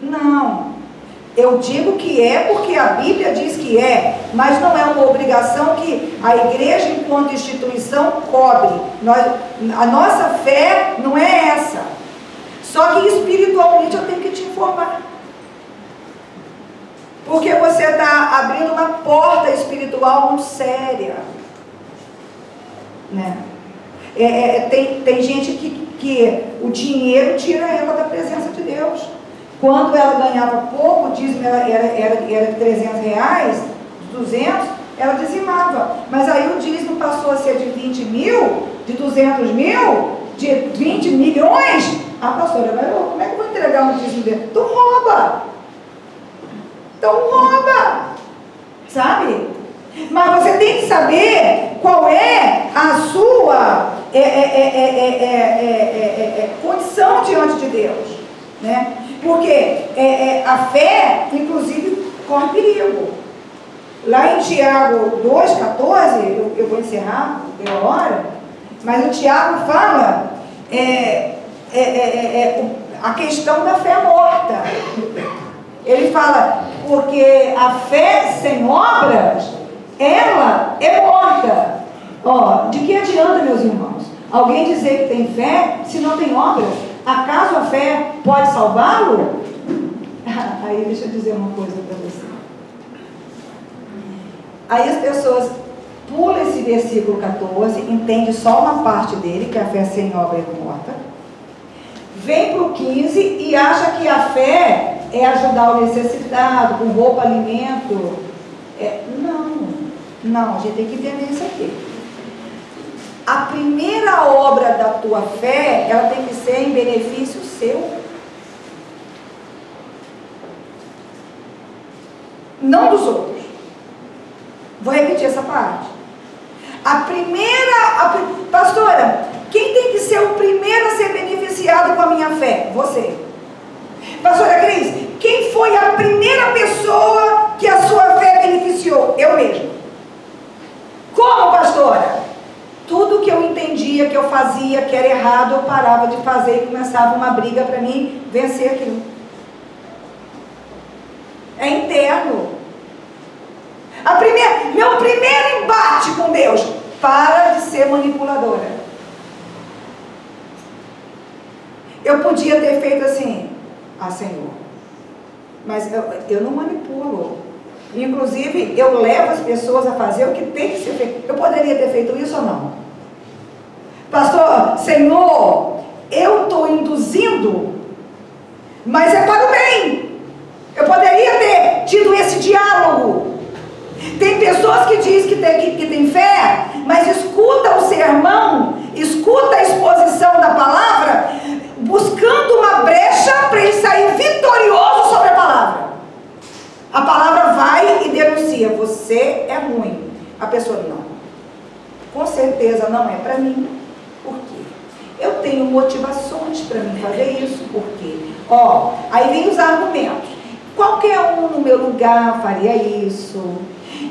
Não. Eu digo que é porque a Bíblia diz que é, mas não é uma obrigação que a igreja, enquanto instituição, cobre. A nossa fé não é essa. Só que espiritualmente eu tenho que te informar. Porque você está abrindo uma porta espiritual muito séria. Né? Tem gente que o dinheiro tira ela da presença de Deus. Quando ela ganhava pouco, o dízimo era de 300 reais, 200, ela dizimava. Mas aí o dízimo passou a ser de 20 mil, de 200 mil, de 20 milhões. A pastora, mas como é que eu vou entregar um dízimo dele? Então rouba. Então rouba. Sabe? Mas você tem que saber qual é a sua condição diante de Deus. Né? Porque a fé, inclusive, corre perigo. Lá em Tiago 2,14, eu vou encerrar, deu a hora, mas o Tiago fala a questão da fé morta. Ele fala, porque a fé sem obras, ela é morta. Ó, de que adianta, meus irmãos, alguém dizer que tem fé se não tem obras? Acaso a fé pode salvá-lo? Aí deixa eu dizer uma coisa para você. Aí as pessoas pulam esse versículo 14, entendem só uma parte dele, que a fé sem obra é morta. Vem para o 15 e acha que a fé é ajudar o necessitado, com roupa, alimento. Não, a gente tem que entender isso aqui. A primeira obra da tua fé, ela tem que ser em benefício seu. Não dos outros. Vou repetir essa parte. Pastora, quem tem que ser o primeiro a ser beneficiado com a minha fé? Você. Pastora Cris, quem foi a primeira pessoa que a sua fé beneficiou? Eu mesmo. Como, pastora? Tudo que eu entendia, que eu fazia, que era errado, eu parava de fazer e começava uma briga para mim vencer aquilo. É interno. Meu primeiro embate com Deus, para de ser manipuladora. Eu podia ter feito assim, Senhor, mas eu não manipulo. Inclusive, eu levo as pessoas a fazer o que tem que ser feito. Eu poderia ter feito isso ou não? Pastor, Senhor, eu estou induzindo, mas é para o bem. Eu poderia ter tido esse diálogo. Tem pessoas que dizem que tem fé, mas escuta o sermão, escuta a exposição da palavra, buscando uma brecha para ele sair vitorioso sobre a palavra. A palavra vai e denuncia, você é ruim. A pessoa, não, com certeza não é para mim. Por quê? Eu tenho motivações para mim fazer isso. Por quê? Aí vem os argumentos. Qualquer um no meu lugar faria isso.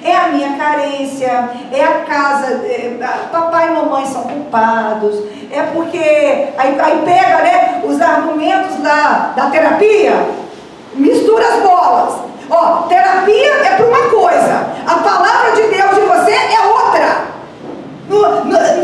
É a minha carência, é a casa, papai e mamãe são culpados, é porque, aí pega, né, os argumentos da terapia, mistura as bolas. Terapia é para uma coisa, a palavra de Deus de você é outra.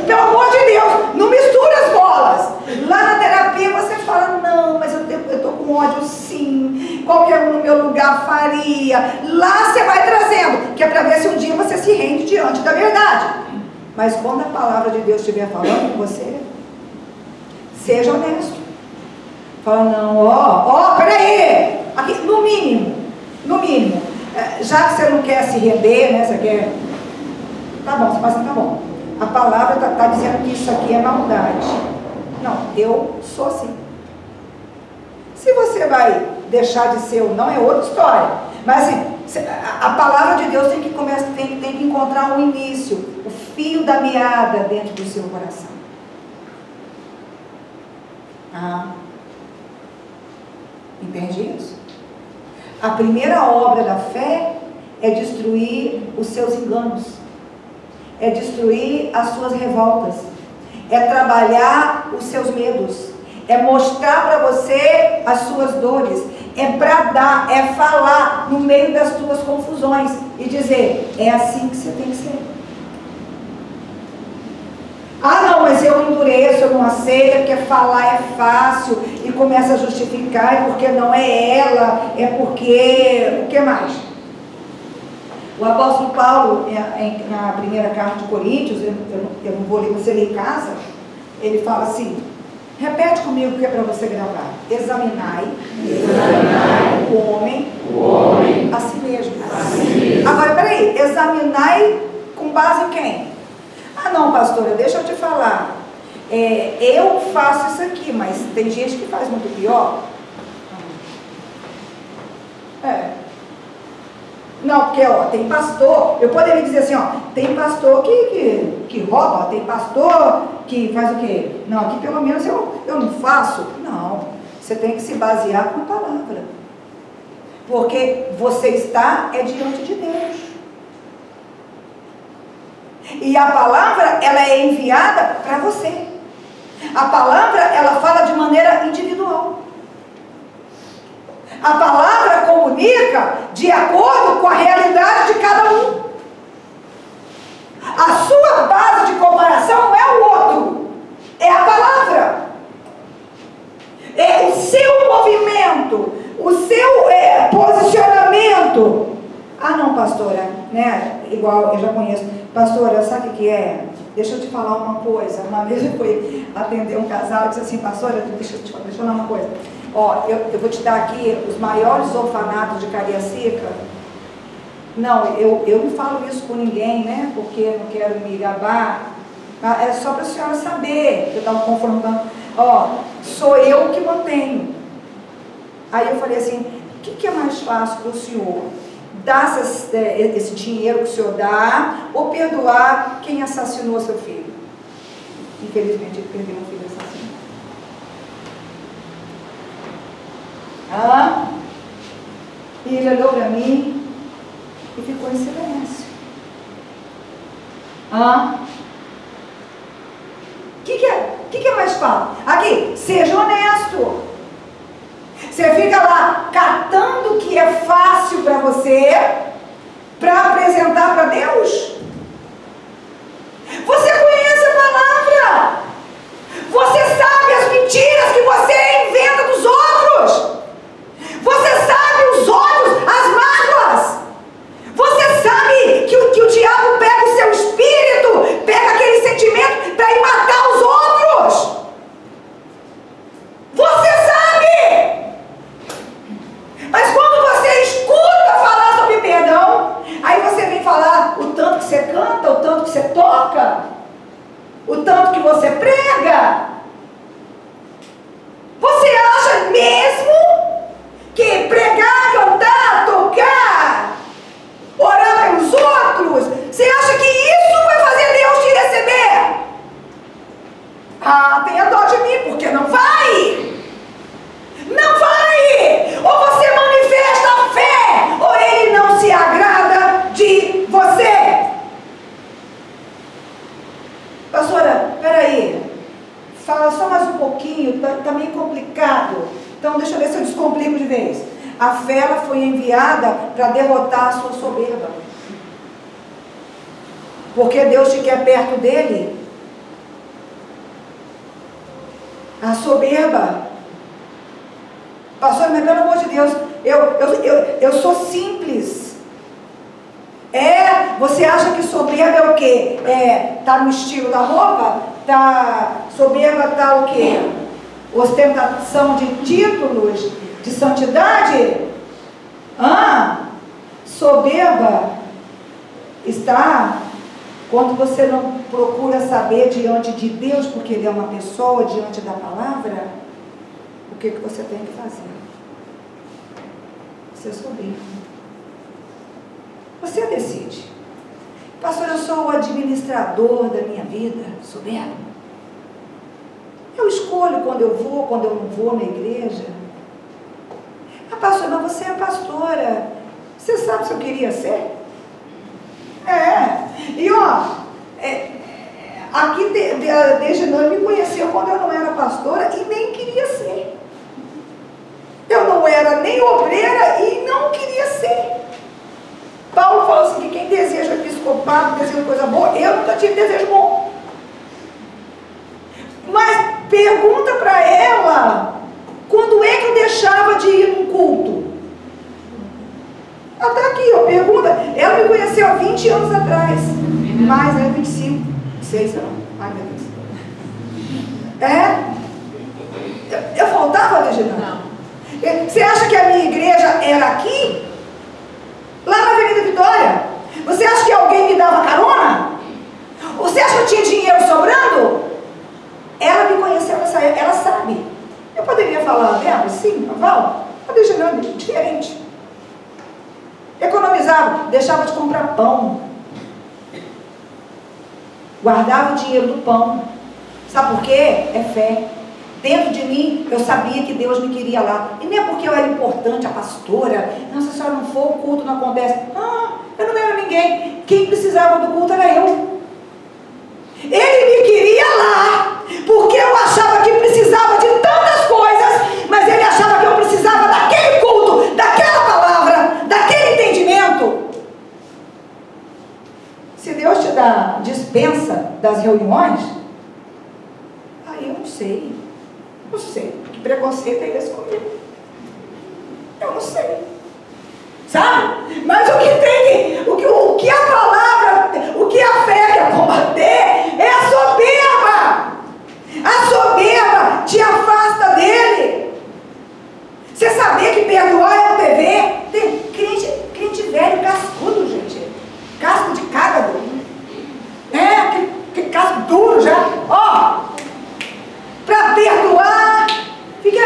Pelo amor de Deus, não mistura as bolas. Lá na terapia você fala, não, mas eu estou com ódio sim, qualquer um no meu lugar faria. Lá você vai trazendo, que é para ver se um dia você se rende diante da verdade. Mas quando a palavra de Deus estiver falando com você, seja honesto. Fala, não, peraí, aqui, no mínimo, já que você não quer se render, né, você quer Tá bom, você fala assim, tá bom. A palavra está dizendo que isso aqui é maldade. Não, eu sou assim. Se você vai deixar de ser ou não, é outra história. Mas assim, a palavra de Deus tem que encontrar um início, o fio da meada dentro do seu coração. Entende isso? A primeira obra da fé é destruir os seus enganos, é destruir as suas revoltas, é trabalhar os seus medos, é mostrar para você as suas dores, é bradar, é falar no meio das suas confusões e dizer, é assim que você tem que ser. Ah não, mas eu endureço, eu não aceito, porque falar é fácil, e começa a justificar, é porque não é ela, é porque, o que mais? O apóstolo Paulo, na primeira carta de Coríntios, eu não vou ler, você lê em casa, ele fala assim, repete comigo que é para você gravar, examinai o homem a si mesmo. Agora, peraí, examinai com base em quem? Ah não, pastora, deixa eu te falar, eu faço isso aqui, mas tem gente que faz muito pior. Não, porque ó, tem pastor, eu poderia dizer assim, ó, tem pastor que rouba, tem pastor que faz o quê? Não, aqui pelo menos eu não faço. Não, você tem que se basear com a palavra, porque você está diante de Deus. E a palavra, ela é enviada para você. A palavra, ela fala de maneira individual. A palavra comunica de acordo com a realidade de cada um. A sua base de comparação não é o outro, é a palavra. É o seu movimento, o seu posicionamento. Ah não, pastora, né? Igual eu já conheço. Pastora, sabe o que é? Deixa eu te falar uma coisa. Uma vez eu fui atender um casal e disse assim, pastora, deixa eu falar uma coisa. Ó, eu vou te dar aqui os maiores orfanatos de Cariacica. Não, eu não falo isso com ninguém, né? Porque eu não quero me gabar. É só para a senhora saber que eu estava confrontando. Ó, sou eu que mantenho. Aí eu falei assim, o que é mais fácil para o senhor? Dar esse dinheiro que o senhor dá ou perdoar quem assassinou seu filho? Infelizmente ele perdeu um filho assassino. E ele olhou para mim e ficou em silêncio. O que é mais fácil? Aqui, seja honesto. Você fica lá catando o que é fácil para você, para apresentar para Deus. Você conhece a palavra. Você sabe as mentiras que você inventa dos outros. Você sabe os ódios, as mágoas. Você sabe que o diabo pega o seu espírito, pega aquele sentimento para ir matar os outros. Você sabe. Mas quando você escuta falar sobre perdão, aí você vem falar o tanto que você canta, o tanto que você toca, o tanto que você prega. Você acha mesmo que pregar, cantar, tocar, orar pelos outros, você acha que isso vai fazer Deus te receber? Tenha dó de mim, porque não vai. Não vai! Ou você manifesta a fé, ou ele não se agrada de você. Pastora, peraí, fala só mais um pouquinho, tá meio complicado. Então deixa eu ver se eu descomplico de vez. A fé, ela foi enviada para derrotar a sua soberba. Porque Deus te quer perto dele. A soberba. Pastor, mas pelo amor de Deus, eu sou simples. Você acha que soberba é o quê? Tá no estilo da roupa? Soberba tá o quê? Ostentação de títulos, de santidade? Soberba está quando você não procura saber diante de Deus, porque Ele é uma pessoa, diante da palavra, o que você tem que fazer? Ser soberbo. Você decide. Pastor, eu sou o administrador da minha vida, soberbo. Eu escolho quando eu vou, quando eu não vou na igreja. Ah, pastor, mas você é pastora. Você sabe se eu queria ser? E ó, aqui desde não me conheceu quando eu não era pastora e nem queria ser. Eu não era nem obreira e não queria ser. Paulo fala assim, que quem deseja episcopado, deseja coisa boa, eu nunca tive desejo bom. Mas pergunta para ela, quando é que eu deixava de ir num culto? Ela está aqui, ó, pergunta. Ela me conheceu há 20 anos atrás. Mais, 25, 6 anos. Ai, meu Deus. Eu faltava, Regina? Não. Você acha que a minha igreja era aqui? Lá na Avenida Vitória? Você acha que alguém me dava carona? Você acha que eu tinha dinheiro sobrando? Ela me conheceu nessa época, ela sabe. Eu poderia falar dela, sim, Val, a Regina é diferente. Economizava, deixava de comprar pão. Guardava o dinheiro do pão. Sabe por quê? É fé. Dentro de mim, eu sabia que Deus me queria lá. E não é porque eu era importante, a pastora. Não, se a senhora não for, o culto não acontece. Eu não era ninguém. Quem precisava do culto era eu. Ele me queria lá, porque eu achava que precisava de tantas coisas, mas ele achava que eu precisava daquele culto, daquela palavra, daquele entendimento. Se Deus te dá dispensa das reuniões, aí eu não sei. Não sei. Que preconceito é esse comigo? Eu não sei. Sabe? Mas o que tem, o que a palavra, o que a fé quer combater é a soberba. A soberba te afasta dele. Você sabia que perdoar é um dever? Tem crente velho, cascudo, gente. Casco de cágado. Que casco duro já. Para perdoar, fica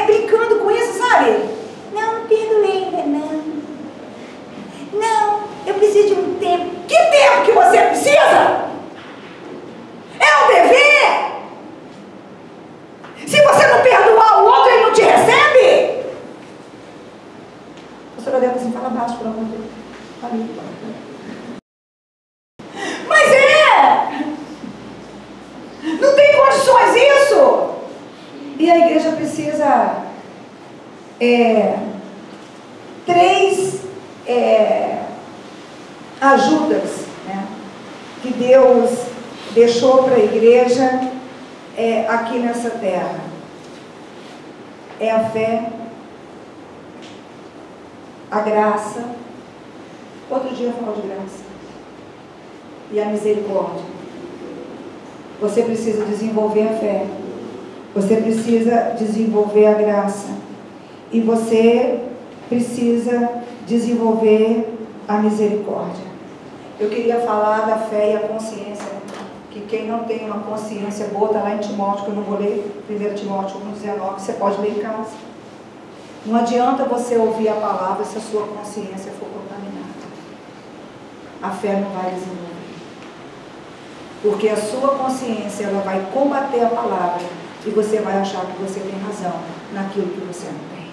brincando com isso, sabe? Não perdoei ainda não. Não, eu preciso de um tempo. Que tempo que você precisa? É um dever. Se você não perdoar o outro, ele não te recebe. A senhora deve assim, fala baixo, pelo amor de Deus. Mas não tem condições isso. E a igreja precisa 3 ajudas, né, que Deus deixou para a igreja aqui nessa terra. É a fé, a graça. Outro dia eu falo de graça. E a misericórdia. Você precisa desenvolver a fé. Você precisa desenvolver a graça. E você precisa desenvolver a misericórdia. Eu queria falar da fé e a consciência. Que quem não tem uma consciência boa, está lá em Timóteo, que eu não vou ler, 1 Timóteo 1,19, você pode ler em casa. Não adianta você ouvir a palavra se a sua consciência for contaminada. A fé não vai desenvolver. Porque a sua consciência, ela vai combater a palavra e você vai achar que você tem razão naquilo que você não tem.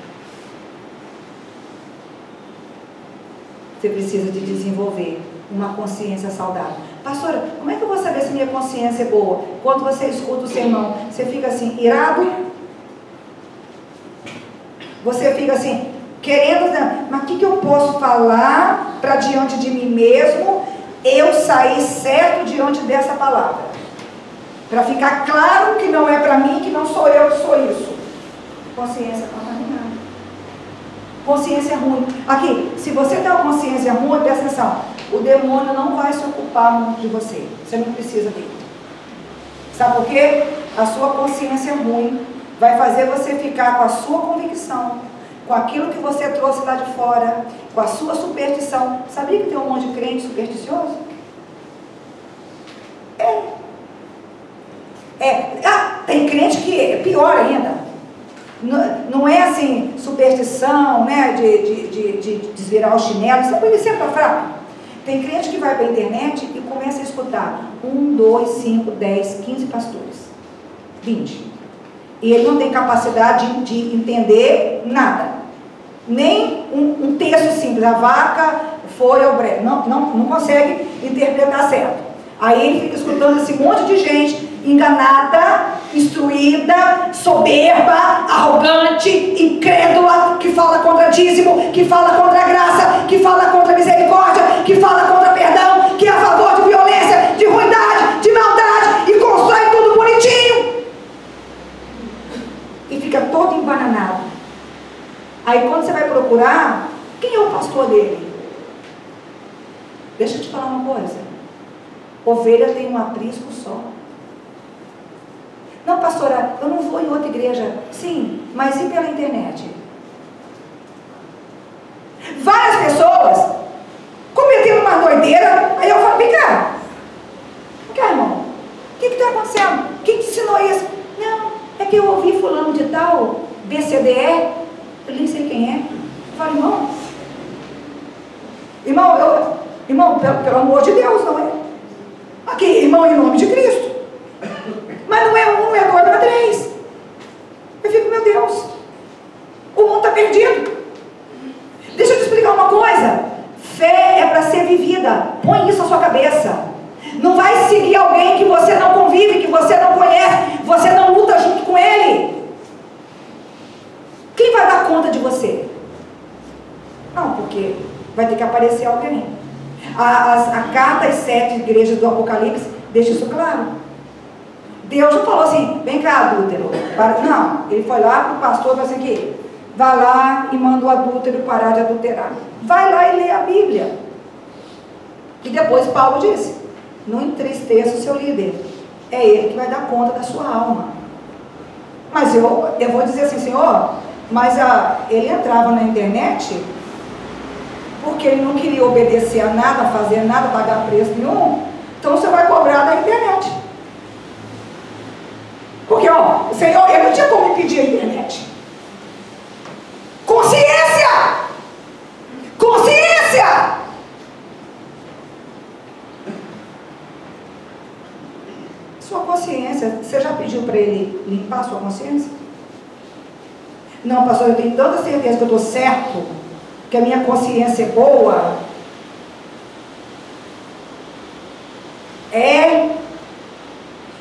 Você precisa de desenvolver uma consciência saudável. Pastora, como é que eu vou saber se minha consciência é boa? Quando você escuta o sermão, você fica assim, irado? Você fica assim, querendo, mas o que eu posso falar para diante de mim mesmo eu sair certo diante dessa palavra? Para ficar claro que não é para mim, que não sou eu que sou isso. Consciência contaminada. Consciência ruim. Aqui, se você tem uma consciência ruim, presta atenção, o demônio não vai se ocupar muito de você. Você não precisa dele. Sabe por quê? A sua consciência ruim vai fazer você ficar com a sua convicção, com aquilo que você trouxe lá de fora, com a sua superstição. Sabia que tem um monte de crente supersticioso? Tem crente que é pior ainda. Não é assim, superstição, né, de desvirar o chinelo, isso é para fraco. Tem crente que vai para a internet e começa a escutar 1, 2, 5, 10, 15 pastores, 20. E ele não tem capacidade de entender nada. Nem um texto simples, a vaca foi ao brejo. Não consegue interpretar certo. Aí ele fica escutando esse monte de gente enganada, instruída, soberba, arrogante, incrédula, que fala contra dízimo, que fala contra a graça, que fala contra a misericórdia, que fala contra perdão, que é a favor de violência, de ruindade, de maldade, e constrói tudo bonitinho. E fica todo embananado. Aí quando você vai procurar, quem é o pastor dele? Deixa eu te falar uma coisa. Ovelha tem um aprisco só. Não, pastora, eu não vou em outra igreja. Sim, mas e pela internet? Várias pessoas cometendo uma doideira. Aí eu falo, vem cá, irmão, o que está acontecendo? Quem te ensinou isso? Não, é que eu ouvi fulano de tal, BCDE, eu nem sei quem é. Eu falo, irmão, pelo amor de Deus, não é? Aqui, irmão, em nome de Cristo. Mas não é 1, é 2, não é 3. Eu fico, meu Deus, o mundo está perdido. Deixa eu te explicar uma coisa. Fé é para ser vivida. Põe isso na sua cabeça. Não vai seguir alguém que você não convive, que você não conhece, você não luta junto com ele. Quem vai dar conta de você? Não, porque vai ter que aparecer alguém. A carta às 7 igrejas do Apocalipse deixa isso claro. Deus não falou assim, vem cá, adúltero. Não, ele foi lá para o pastor e falou assim, aqui, vai lá e manda o adúltero parar de adulterar. Vai lá e lê a Bíblia. E depois Paulo disse, não entristeça o seu líder. É ele que vai dar conta da sua alma. Mas eu vou dizer assim, Senhor, mas ele entrava na internet porque ele não queria obedecer a nada, fazer nada, pagar preço nenhum. Então você vai cobrar da internet. Porque, o Senhor, ele não tinha como impedir a internet. Consciência! Consciência! Sua consciência, você já pediu para ele limpar a sua consciência? Não, pastor, eu tenho tanta certeza que eu estou certo, que a minha consciência é boa.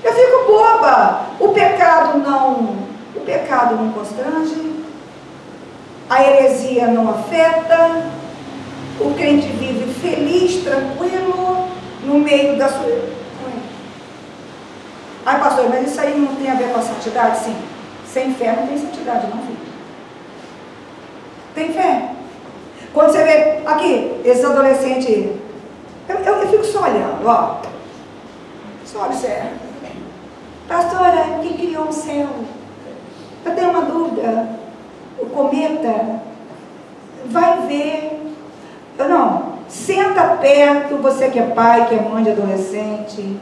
Eu fico boba. O pecado não constrange, a heresia não afeta, o crente vive feliz, tranquilo, no meio da sua... Ai, pastor, mas isso aí não tem a ver com a santidade? Sim. Sem fé não tem santidade, não, filho. Tem fé. Quando você vê, aqui, esses adolescentes, eu fico só olhando, ó. Só observa. Pastora, quem criou o céu? Eu tenho uma dúvida. O cometa vai ver. Não, senta perto, você que é pai, que é mãe de adolescente.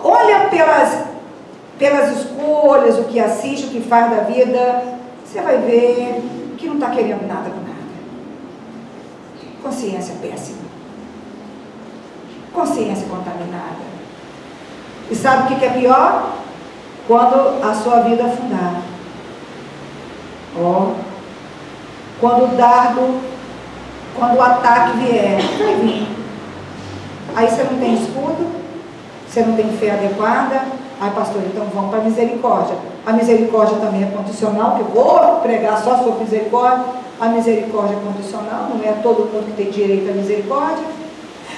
Olha pelas escolhas, o que assiste, o que faz da vida. Você vai ver que não está querendo nada com nada. Consciência péssima. Consciência contaminada. E sabe o que é pior? Quando a sua vida afundar. Quando o dardo, quando o ataque vier, vai vir. Aí você não tem escudo, você não tem fé adequada. Ai, pastor, então vamos para a misericórdia. A misericórdia também é condicional, que eu vou pregar só se for misericórdia. A misericórdia é condicional, não é todo mundo que tem direito à misericórdia.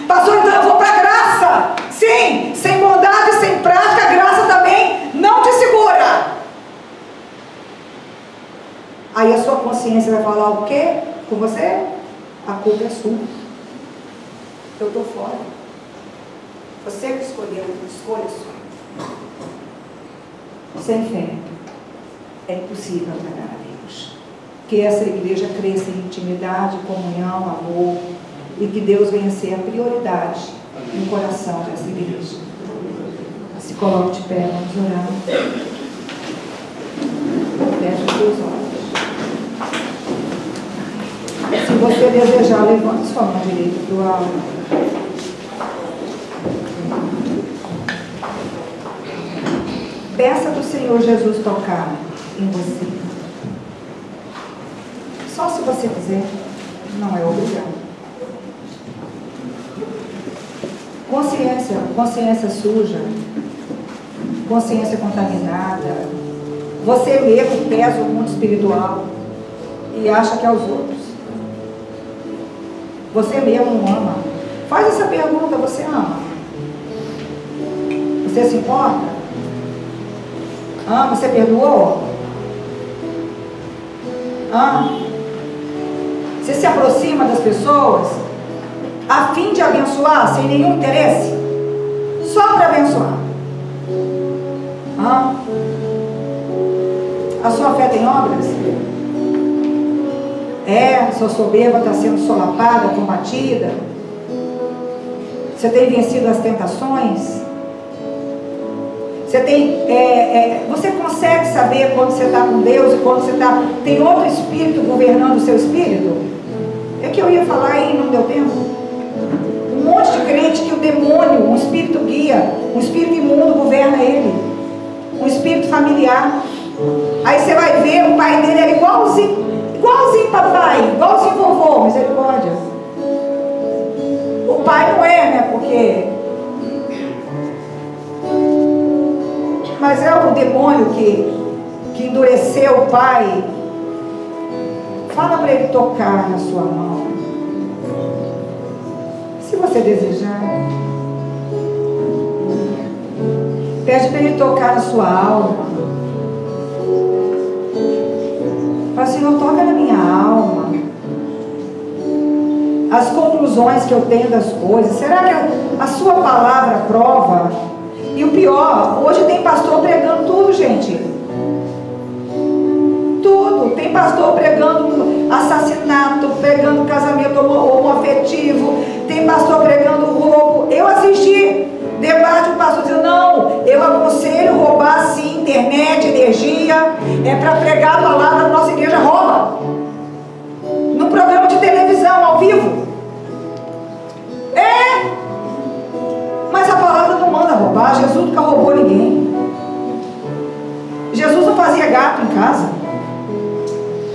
Pastor, então eu vou para a graça. Sim, sem bondade, sem prática, a graça também não te segura. Aí a sua consciência vai falar o quê com você? A culpa é sua. Eu estou fora. Você que escolheu, escolha sua. Sem fé é impossível agradar a Deus. Deus. Que essa igreja cresça em intimidade, comunhão, amor, e que Deus venha ser a prioridade no coração dessa igreja. Se coloque de pé, vamos orar. Feche os seus olhos. Se você desejar, levante sua mão direita para o alto. Peça do Senhor Jesus tocar em você. Só se você quiser, não é obrigado. Consciência suja, consciência contaminada. Você mesmo pesa o mundo espiritual e acha que é os outros. Você mesmo não ama. Faz essa pergunta: você ama? Você se importa? Você perdoou? Você se aproxima das pessoas a fim de abençoar, sem nenhum interesse? Só para abençoar? A sua fé tem obras? A sua soberba está sendo solapada, combatida? Você tem vencido as tentações? Você consegue saber quando você está com Deus e quando você tem outro espírito governando o seu espírito? É que eu ia falar e não deu tempo. Um monte de crente que o demônio, um espírito guia, um espírito imundo governa ele, um espírito familiar. Aí você vai ver, o pai dele era igualzinho papai, igualzinho vovô, misericórdia. O pai não é, né? Porque... Mas é o demônio que endureceu o pai. Fala para ele tocar na sua mão. Se você desejar. Pede para ele tocar na sua alma. Fala: Senhor, toca na minha alma. As conclusões que eu tenho das coisas. Será que a sua palavra prova? E o pior, hoje tem pastor pregando tudo, gente. Tudo. Tem pastor pregando assassinato, pregando casamento homoafetivo. Tem pastor pregando roubo. Eu assisti debate, o pastor dizendo: não, eu aconselho roubar sim, internet, energia. É para pregar a palavra da nossa igreja, rouba. No programa de televisão, ao vivo. Mas a palavra não manda roubar. Jesus nunca roubou ninguém. Jesus não fazia gato em casa.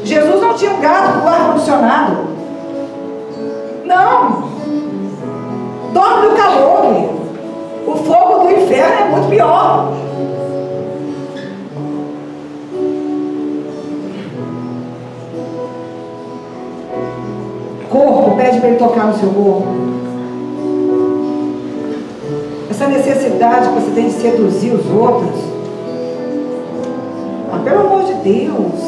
Jesus não tinha um gato com ar-condicionado. Não. Dorme no calor. O fogo do inferno é muito pior. Corpo, pede para ele tocar no seu corpo. Essa necessidade que você tem de seduzir os outros. Pelo amor de Deus,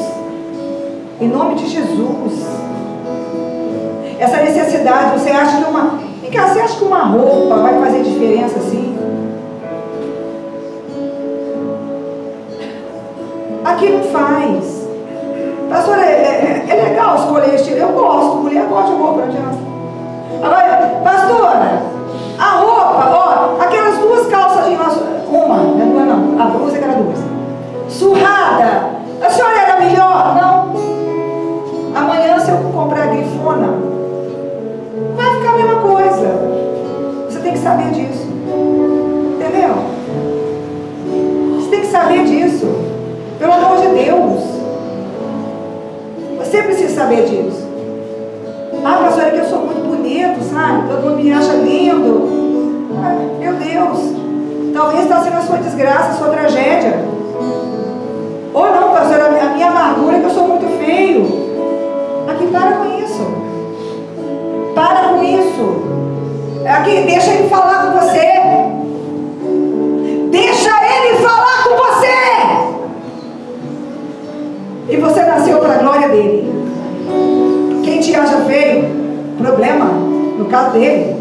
em nome de Jesus. Essa necessidade, você acha que você acha que uma roupa vai fazer diferença assim? Aqui não faz. Pastora, é legal escolher estilo. Eu gosto, mulher gosta de roupa, não adianta. Agora, pastora, a roupa, aquelas duas calças de duas não, a blusa que era duas. Surrada, a senhora era melhor? Não. Amanhã, se eu comprar a grifona, vai ficar a mesma coisa. Você tem que saber disso. Entendeu? Você tem que saber disso. Pelo amor de Deus. Você precisa saber disso. Pastor, é que eu sou muito bonito, sabe? Todo mundo me acha lindo. Meu Deus. Talvez está sendo a sua desgraça, a sua tragédia. Ou não, pastor, a minha amargura é que eu sou muito feio. Aqui, para com isso. Para com isso. Aqui, deixa ele falar com você. Deixa ele falar com você. E você nasceu para a glória dele. Quem te acha feio, problema, no caso dele.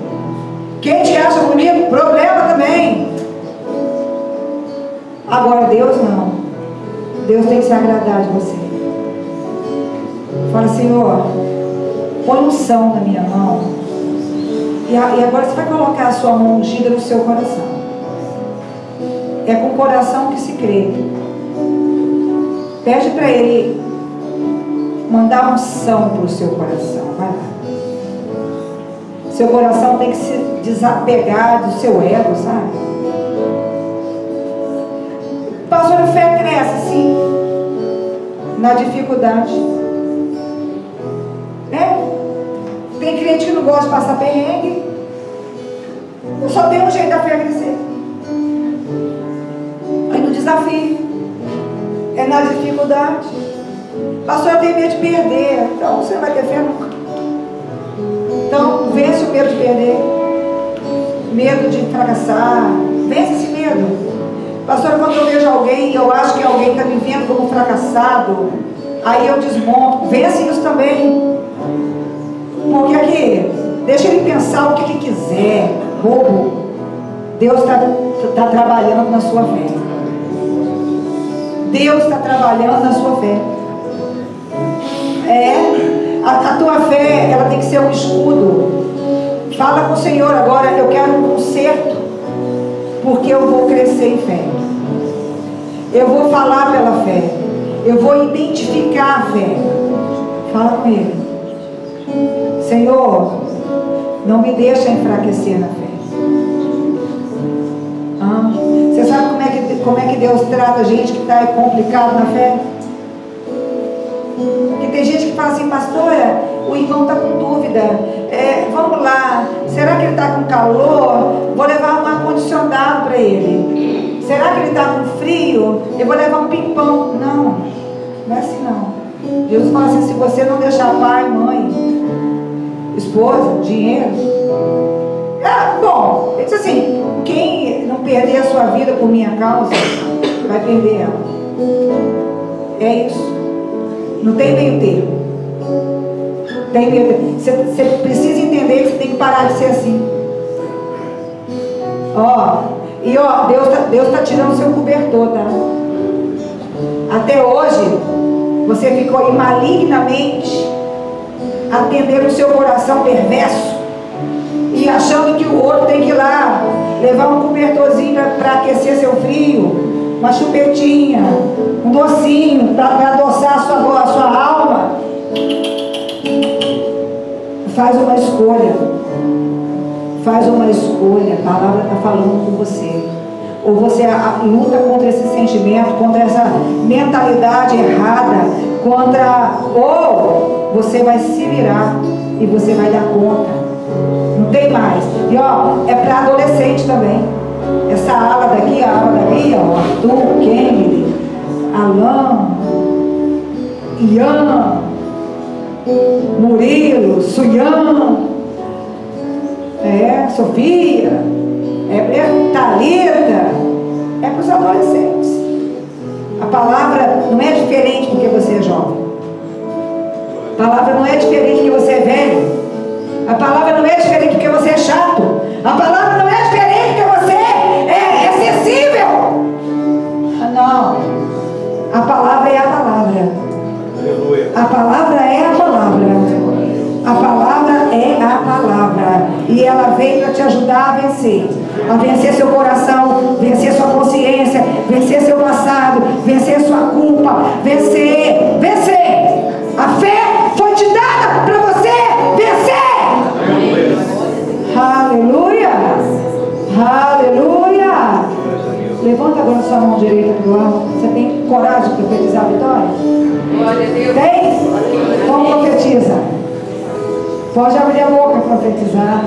Quem te acha bonito, problema também. Agora Deus não. Deus tem que se agradar de você. Fala, Senhor, põe unção na minha mão. E agora você vai colocar a sua mão ungida no seu coração. É com o coração que se crê. Pede para Ele mandar unção para o seu coração. Vai lá. Seu coração tem que se desapegar do seu ego, sabe? Pastor, a fé cresce, sim, na dificuldade. Tem crente que não gosta de passar perrengue. Eu só tenho um jeito da fé crescer. É no desafio. É na dificuldade. Pastor, eu tenho medo de perder. Então você não vai ter fé nunca. Então vence o medo de perder. Medo de fracassar. Vence esse medo. Pastor, quando eu vejo alguém e eu acho que alguém está me vendo como fracassado, aí eu desmonto. Vence isso também. Porque aqui, deixa ele pensar o que ele quiser. Bobo. Deus está trabalhando na sua fé. Deus está trabalhando na sua fé. A tua fé, ela tem que ser um escudo. Fala com o Senhor agora, eu quero um conserto, porque eu vou crescer em fé. Eu vou falar pela fé. Eu vou identificar a fé. Fala com Ele. Senhor, não me deixa enfraquecer na fé. Você sabe como é que Deus trata a gente que está complicado na fé? Porque tem gente que fala assim, pastora, o irmão está com dúvida. Vamos lá, será que ele está com calor? Vou levar um ar-condicionado para ele. Será que ele está com frio? Eu vou levar um pimpão. Não, não é assim não. Jesus fala assim, se você não deixar pai, mãe, esposa, dinheiro. Bom, ele diz assim, quem não perder a sua vida por minha causa, vai perder ela. É isso. Não tem meio termo. Você precisa entender que você tem que parar de ser assim. Deus está tirando o seu cobertor, tá? Até hoje, você ficou malignamente atendendo o seu coração perverso e achando que o outro tem que ir lá levar um cobertorzinho para aquecer seu frio, uma chupetinha, um docinho para adoçar a sua alma. Faz uma escolha. Faz uma escolha. A palavra está falando com você. Ou você luta contra esse sentimento, contra essa mentalidade errada, ou você vai se virar e você vai dar conta. Não tem mais. E é para adolescente também. Essa ala daqui, Arthur, Kennedy, Alan, Ian, Murilo, Suyan, Sofia, Thalita, é para os adolescentes. A palavra não é diferente porque você é jovem. A palavra não é diferente porque você é velho. A palavra não é diferente porque você é chato. A palavra não é diferente porque você é sensível. Não. A palavra é a palavra. A palavra é a palavra. A palavra é a palavra. E ela vem para te ajudar a vencer. A vencer seu coração, vencer sua consciência, vencer seu passado, vencer sua culpa, vencer. A fé foi te dada para você vencer. Aleluia. Aleluia. Levanta agora sua mão direita para o alto. Você tem coragem de profetizar a vitória? Tem? Então profetiza. Pode abrir a boca e profetizar.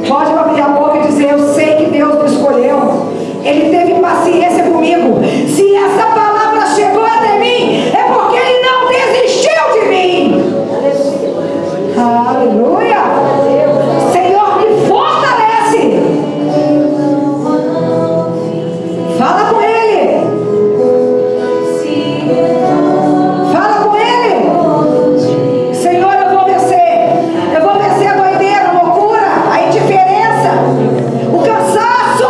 Pode abrir a boca e dizer, eu sei que Deus me escolheu. Ele teve paciência comigo. Se essa palavra chegou até mim, é porque Ele não desistiu de mim. Aleluia. Senhor, me fortalece. Fala com Ele. Fala com Ele. Senhor, eu vou vencer. Eu vou vencer a doideira, a loucura, a indiferença, o cansaço,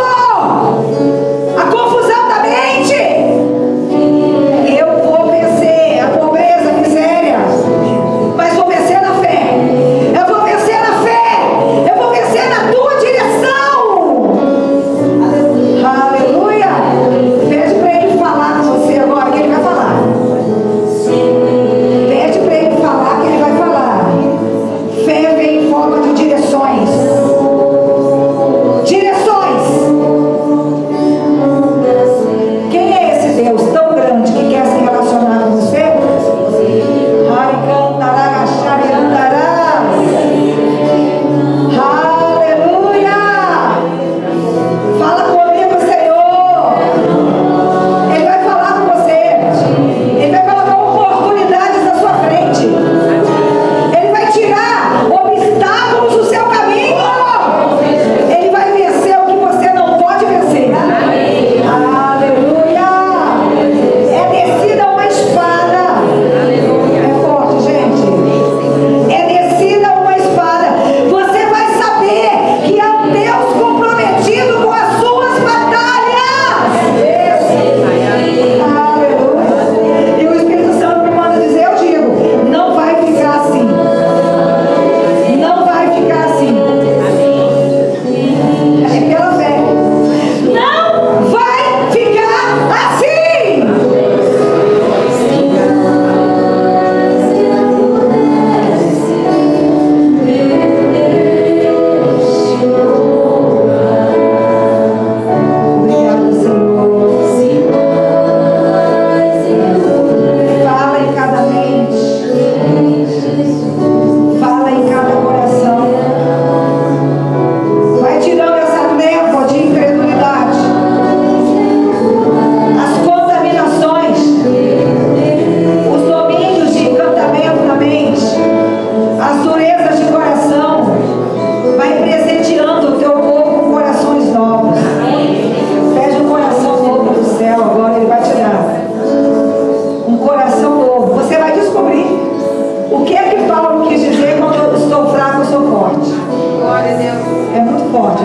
a confusão da mente.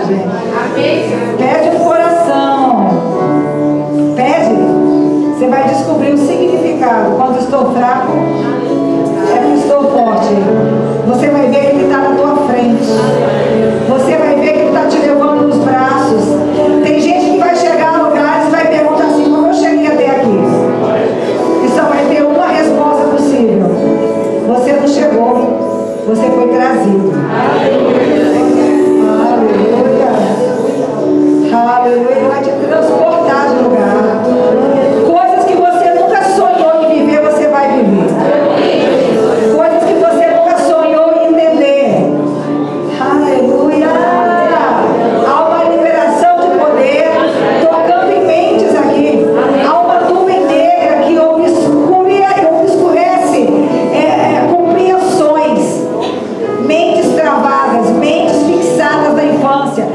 coragem. Pede um coração. Pede. Você vai descobrir o significado. Quando estou fraco, é que estou forte. Você vai ver que Ele está na tua frente. Você vai ver que Ele está te levando nos braços. Tem gente que vai chegar a lugares e vai perguntar assim: como eu cheguei até aqui? E só vai ter uma resposta possível: você não chegou, você foi trazido. Aleluia. Aleluia. Ele vai te transportar de lugar. Coisas que você nunca sonhou em viver, você vai viver. Coisas que você nunca sonhou em entender. Aleluia. Há uma liberação de poder tocando em mentes aqui. Há uma nuvem negra que obscurece compreensões. Mentes travadas, mentes fixadas na infância,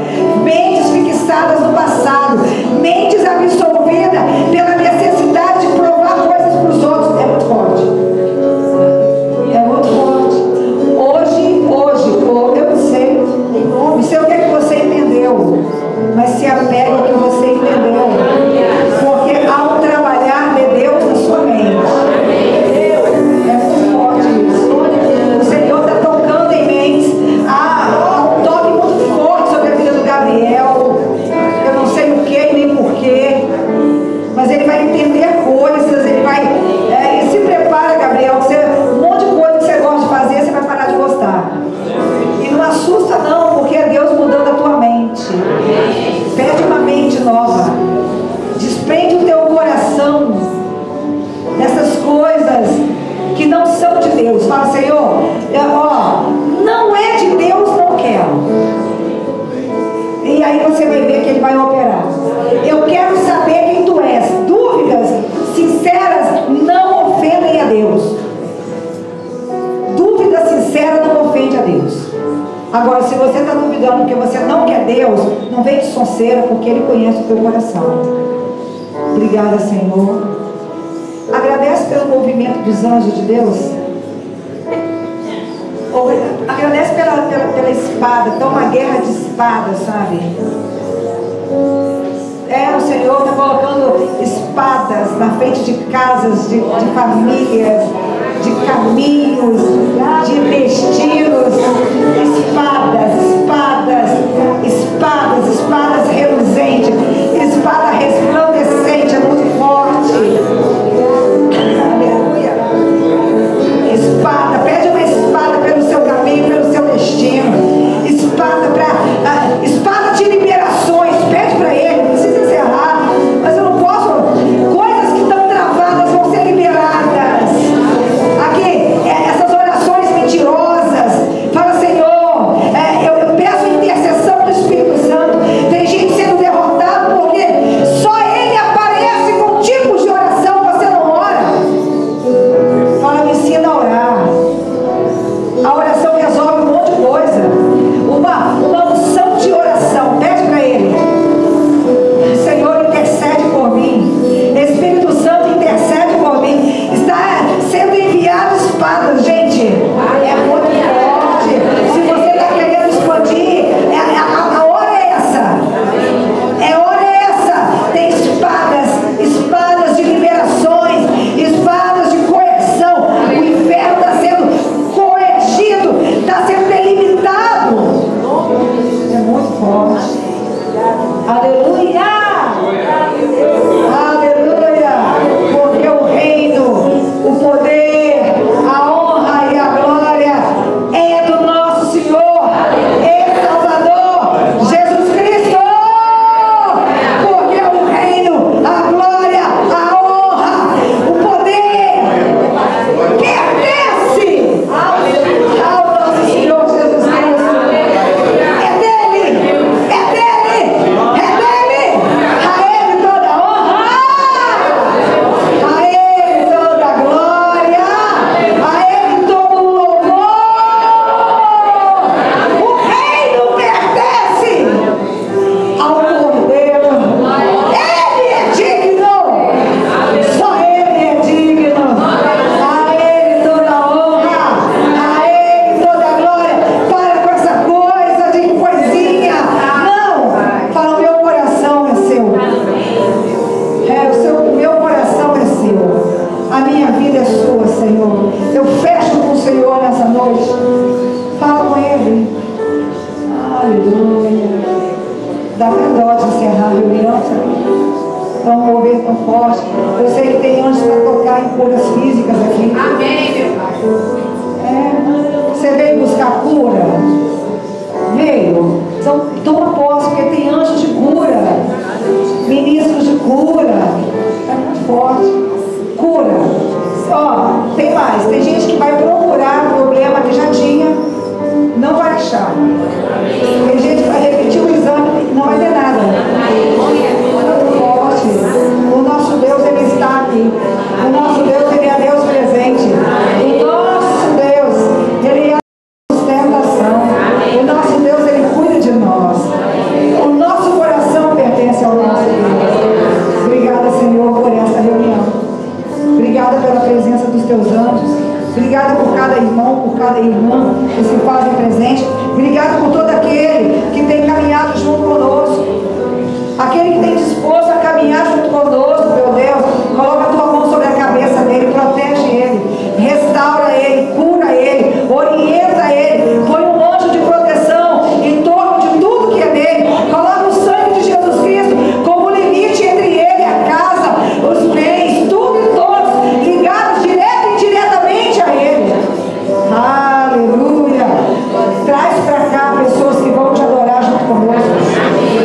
mentes fixadas no passado, mentes absorvidas pela necessidade de provar coisas para os outros. É muito forte. É muito forte. Hoje, eu não sei o que é que você entendeu, mas se apegue ao que você entendeu, porque há um trabalhar de Deus na sua mente. É muito forte isso. O Senhor está tocando em mentes. Há um toque muito forte sobre a vida do Gabriel. Eu não sei o que e nem porquê, mas ele vai entender coisas. Ele vai. E se prepara, Gabriel, que um monte de coisa que você gosta de fazer, você vai parar de gostar. E não assusta, não, porque é Deus mudando a tua mente. Pede uma mente nova. Desprende o teu coração dessas coisas que não são de Deus. Fala: Senhor, não é de Deus, não quero. E aí você vai ver que Ele vai operar. Eu quero saber quem tu és. Dúvidas sinceras não ofendem a Deus. Dúvida sincera não ofende a Deus. Agora, se você está duvidando porque você não quer Deus, não vem de sonceira, porque Ele conhece o teu coração. Obrigada, Senhor. Agradece pelo movimento dos anjos de Deus. Agradece pela espada. Está uma guerra de espadas, sabe? O Senhor está colocando espadas na frente de casas, de famílias, de caminhos, de destinos. Espadas reluzentes, espada resplandecente, é muito forte. Aleluia. Espada, pede uma espada pelo seu caminho, pelo seu destino. Espada de liberações, pede para Ele. Não precisa encerrar, mas eu não posso. Coisas que estão travadas vão ser liberadas. Aqui, essas orações mentirosas. Fala: Senhor, eu peço intercessão do Espírito Santo. Tem gente sendo derrotada porque só Ele aparece com tipos de oração, você não ora. Fala: me ensina a orar. A oração resolve um monte de coisa. Uma unção de oração. Pede para Ele: Senhor, intercede por mim. Espírito Santo, intercede por mim. Está sendo enviado espadas, gente. É muito forte. Se você está querendo expandir, a hora é essa. Hora é essa. Tem espadas de liberações, espadas de correção. O inferno está sendo corrigido, está sendo delimitado. É muito forte. Aleluia. Aleluia. Porque o reino, o poder, a honra e a glória é do nosso Senhor e Salvador Jesus Cristo. Porque o reino, a glória, a honra, o poder pertence ao nosso Senhor Jesus Cristo. É dele. A Ele toda a honra, a Ele toda a glória. Dá até dó de encerrar a reunião, sabe? Então, um mover tão forte. Eu sei que tem anjos para tocar em curas físicas aqui. Amém, meu Pai. Você veio buscar cura? Veio. Então, toma posse, porque tem anjos de cura, ministros de cura. É muito forte. Cura. Ó, tem mais. Tem gente que vai procurar problema que já tinha, não vai achar. Tem gente que vai repetir o exame e não vai ter nada. Forte. O nosso Deus, Ele está aqui. O nosso Deus, Ele é Deus presente. O nosso Deus, Ele é a sustentação. O nosso Deus, Ele cuida de nós. O nosso coração pertence ao nosso Deus. Obrigada, Senhor, por essa reunião. Obrigada pela presença dos teus anjos. Obrigada por cada irmão, por cada irmã que se fazem presente. Obrigada por todo aquele que tem caminhado junto conosco. Aquele que tem disposto a caminhar junto conosco, meu Deus. Coloca a tua mão sobre a cabeça dele, protege ele, restaura ele, cura ele, orienta ele. Põe um anjo de proteção em torno de tudo que é dele. Coloca o sangue de Jesus Cristo como limite entre ele, a casa, os bens, tudo e todos, ligados direta e indiretamente a ele. Aleluia. Traz para cá pessoas que vão te adorar junto conosco.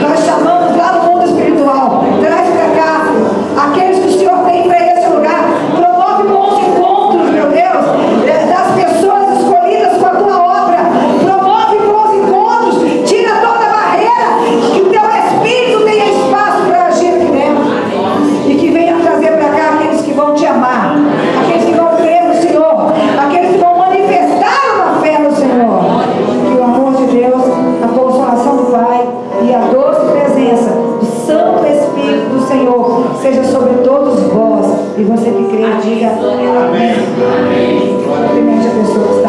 Nós chamamos lá no mundo espiritual. Traz para cá aqueles que o Senhor tem para esse lugar. Promove bons encontros, meu Deus, das pessoas escolhidas com a tua obra. Promove bons encontros. Tira toda a barreira. Que o teu Espírito tenha espaço para agir aqui dentro. E que venha trazer para cá aqueles que vão te amar, aqueles que vão crer no Senhor, aqueles que vão manifestar uma fé no Senhor. Que o amor de Deus, a consolação do Pai e a doce presença do Santo Espírito do Senhor seja sobre todos vós. E você que crê, diga amém. Cumprimente a pessoa que está